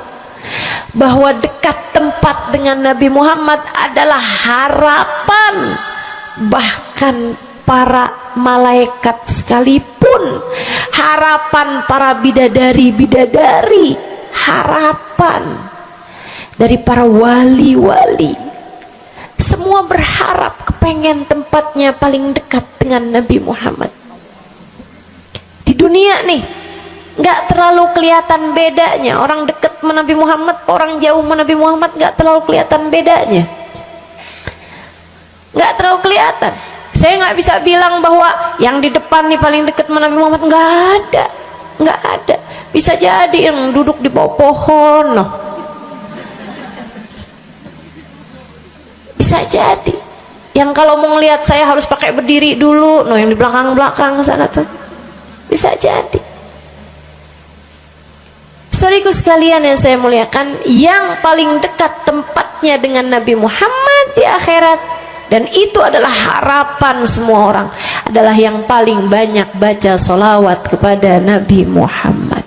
Speaker 1: bahwa dekat tempat dengan Nabi Muhammad adalah harapan bahkan para malaikat sekalipun, harapan para bidadari-bidadari, harapan dari para wali-wali, semua berharap kepengen tempatnya paling dekat dengan Nabi Muhammad. Di dunia nih nggak terlalu kelihatan bedanya orang dekat sama Nabi Muhammad, orang jauh sama Nabi Muhammad, nggak terlalu kelihatan bedanya, nggak terlalu kelihatan. Saya nggak bisa bilang bahwa yang di depan nih paling dekat sama Nabi Muhammad, nggak ada, nggak ada. Bisa jadi yang duduk di bawah pohon, loh. Bisa jadi yang kalau mau ngelihat saya harus pakai berdiri dulu, no, yang di belakang-belakang sana tuh. Bisa jadi. Saudaraku sekalian yang saya muliakan, yang paling dekat tempatnya dengan Nabi Muhammad di akhirat, dan itu adalah harapan semua orang, adalah yang paling banyak baca sholawat kepada Nabi Muhammad.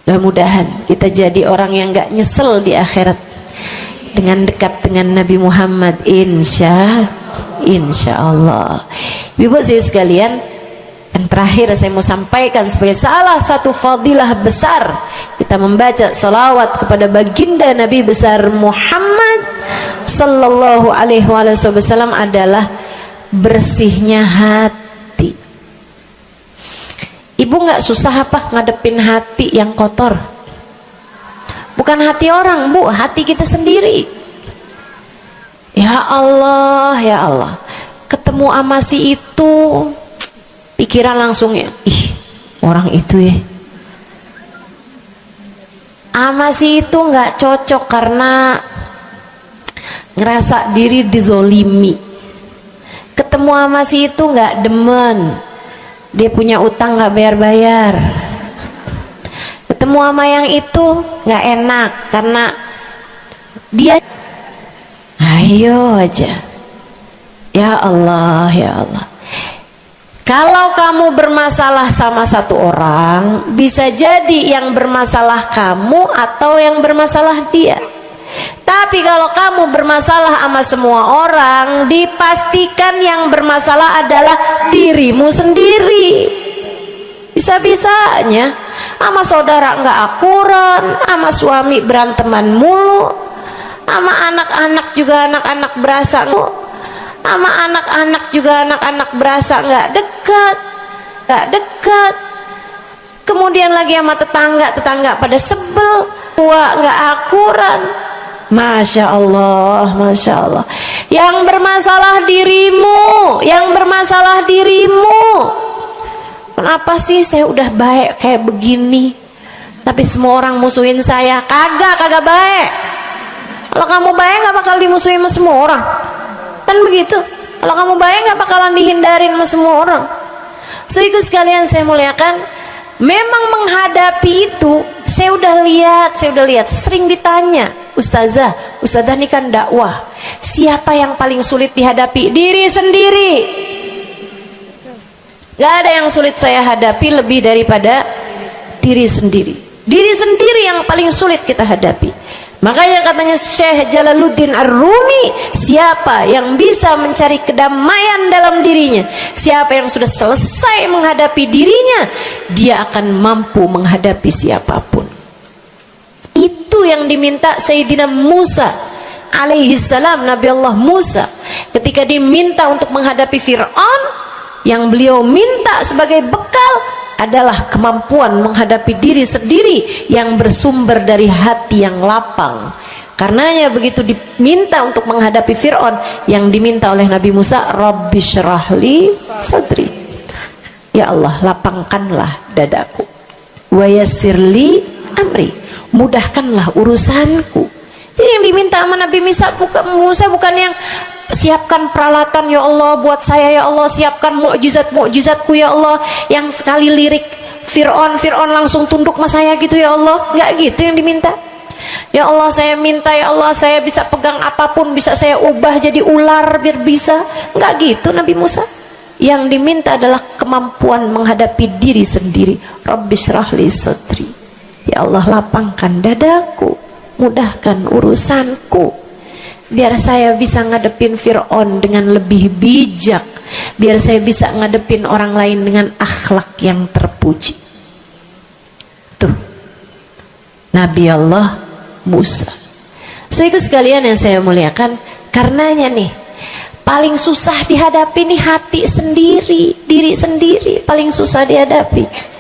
Speaker 1: Mudah-mudahan kita jadi orang yang gak nyesel di akhirat dengan dekat dengan Nabi Muhammad, insya Allah. Ibu saya sekalian, yang terakhir saya mau sampaikan sebagai salah satu fadilah besar kita membaca salawat kepada baginda Nabi besar Muhammad sallallahu alaihi wasallam adalah bersihnya hati. Ibu nggak susah apa ngadepin hati yang kotor? Bukan hati orang, Bu, hati kita sendiri. Ya Allah, ya Allah, ketemu sama si itu, pikiran langsung ya, ih orang itu ya, sama si itu nggak cocok karena ngerasa diri dizolimi. Ketemu sama si itu nggak demen, dia punya utang nggak bayar-bayar. Ketemu sama yang itu nggak enak karena dia, ayo aja. Ya Allah, ya Allah. Kalau kamu bermasalah sama satu orang, bisa jadi yang bermasalah kamu atau yang bermasalah dia. Tapi kalau kamu bermasalah sama semua orang, dipastikan yang bermasalah adalah dirimu sendiri. Bisa-bisanya sama saudara nggak akuran, sama suami beranteman mulu, sama anak-anak juga anak-anak berasa, sama anak-anak juga anak-anak berasa nggak dekat. Kemudian lagi sama tetangga pada sebel, tua nggak akuran. Masya Allah, Masya Allah. Yang bermasalah dirimu. Kenapa sih saya udah baik kayak begini, tapi semua orang musuhin saya? Kagak baik. Kalau kamu baik nggak bakal dimusuhin sama semua orang, kan begitu? Kalau kamu baik nggak bakalan dihindarin sama semua orang. Saudaraku sekalian saya muliakan, memang menghadapi itu saya udah lihat, sering ditanya, Ustazah ini kan dakwah, siapa yang paling sulit dihadapi? Diri sendiri. Gak ada yang sulit saya hadapi lebih daripada diri sendiri. Diri sendiri yang paling sulit kita hadapi. Makanya katanya Syekh Jalaluddin Ar-Rumi, siapa yang bisa mencari kedamaian dalam dirinya, siapa yang sudah selesai menghadapi dirinya, dia akan mampu menghadapi siapapun. Itu yang diminta Sayyidina Musa alaihi salam, Nabi Allah Musa, ketika diminta untuk menghadapi Fir'aun. Yang beliau minta sebagai bekal adalah kemampuan menghadapi diri sendiri yang bersumber dari hati yang lapang. Karenanya begitu diminta untuk menghadapi Fir'aun, yang diminta oleh Nabi Musa, Rabbi syrahli sadri, ya Allah lapangkanlah dadaku, wa yassirli amri, mudahkanlah urusanku. Jadi yang diminta sama Nabi Musa bukan yang siapkan peralatan ya Allah buat saya, ya Allah siapkan mukjizatku ya Allah, yang sekali lirik Fir'aun langsung tunduk sama saya gitu ya Allah. Nggak gitu yang diminta. Ya Allah saya minta, ya Allah saya bisa pegang apapun, bisa saya ubah jadi ular biar bisa. Nggak gitu Nabi Musa. Yang diminta adalah kemampuan menghadapi diri sendiri. Rabbi syrahli sadri, ya Allah lapangkan dadaku, mudahkan urusanku, biar saya bisa ngadepin Fir'aun dengan lebih bijak, biar saya bisa ngadepin orang lain dengan akhlak yang terpuji. Tuh Nabi Allah Musa. Saudara sekalian yang saya muliakan, karenanya nih paling susah dihadapi nih hati sendiri, diri sendiri paling susah dihadapi.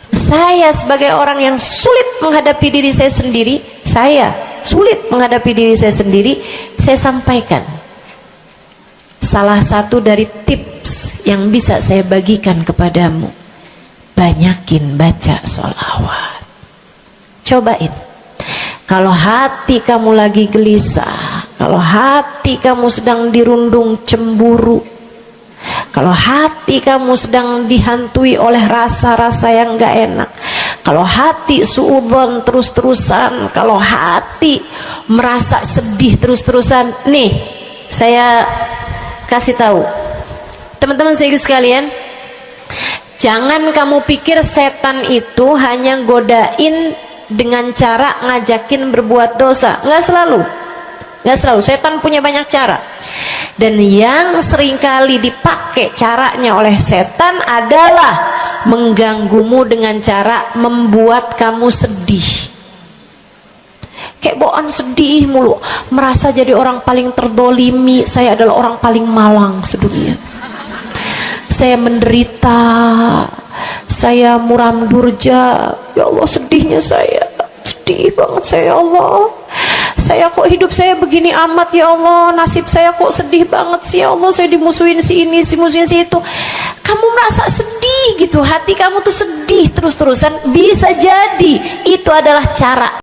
Speaker 1: Saya sebagai orang yang sulit menghadapi diri saya sendiri, saya sampaikan salah satu dari tips yang bisa saya bagikan kepadamu: banyakin baca sholawat. Cobain. Kalau hati kamu lagi gelisah, kalau hati kamu sedang dirundung cemburu, Kalau hati kamu sedang dihantui oleh rasa-rasa yang gak enak, kalau hati suudzon terus-terusan, kalau hati merasa sedih terus-terusan, nih saya kasih tahu teman-teman sekalian, jangan kamu pikir setan itu hanya godain dengan cara ngajakin berbuat dosa. Nggak selalu. Setan punya banyak cara. Dan yang seringkali dipakai caranya oleh setan adalah mengganggumu dengan cara membuat kamu sedih. Kayak bawaan sedih mulu, merasa jadi orang paling terdolimi. Saya adalah orang paling malang sedunia. Saya menderita, saya muram durja, ya Allah sedihnya saya, sedih banget saya ya Allah. Saya kok hidup saya begini amat ya Allah, nasib saya kok sedih banget sih ya Allah, saya dimusuhin si ini, si musuhin si itu. Kamu merasa sedih gitu, hati kamu tuh sedih terus-terusan, bisa jadi itu adalah cara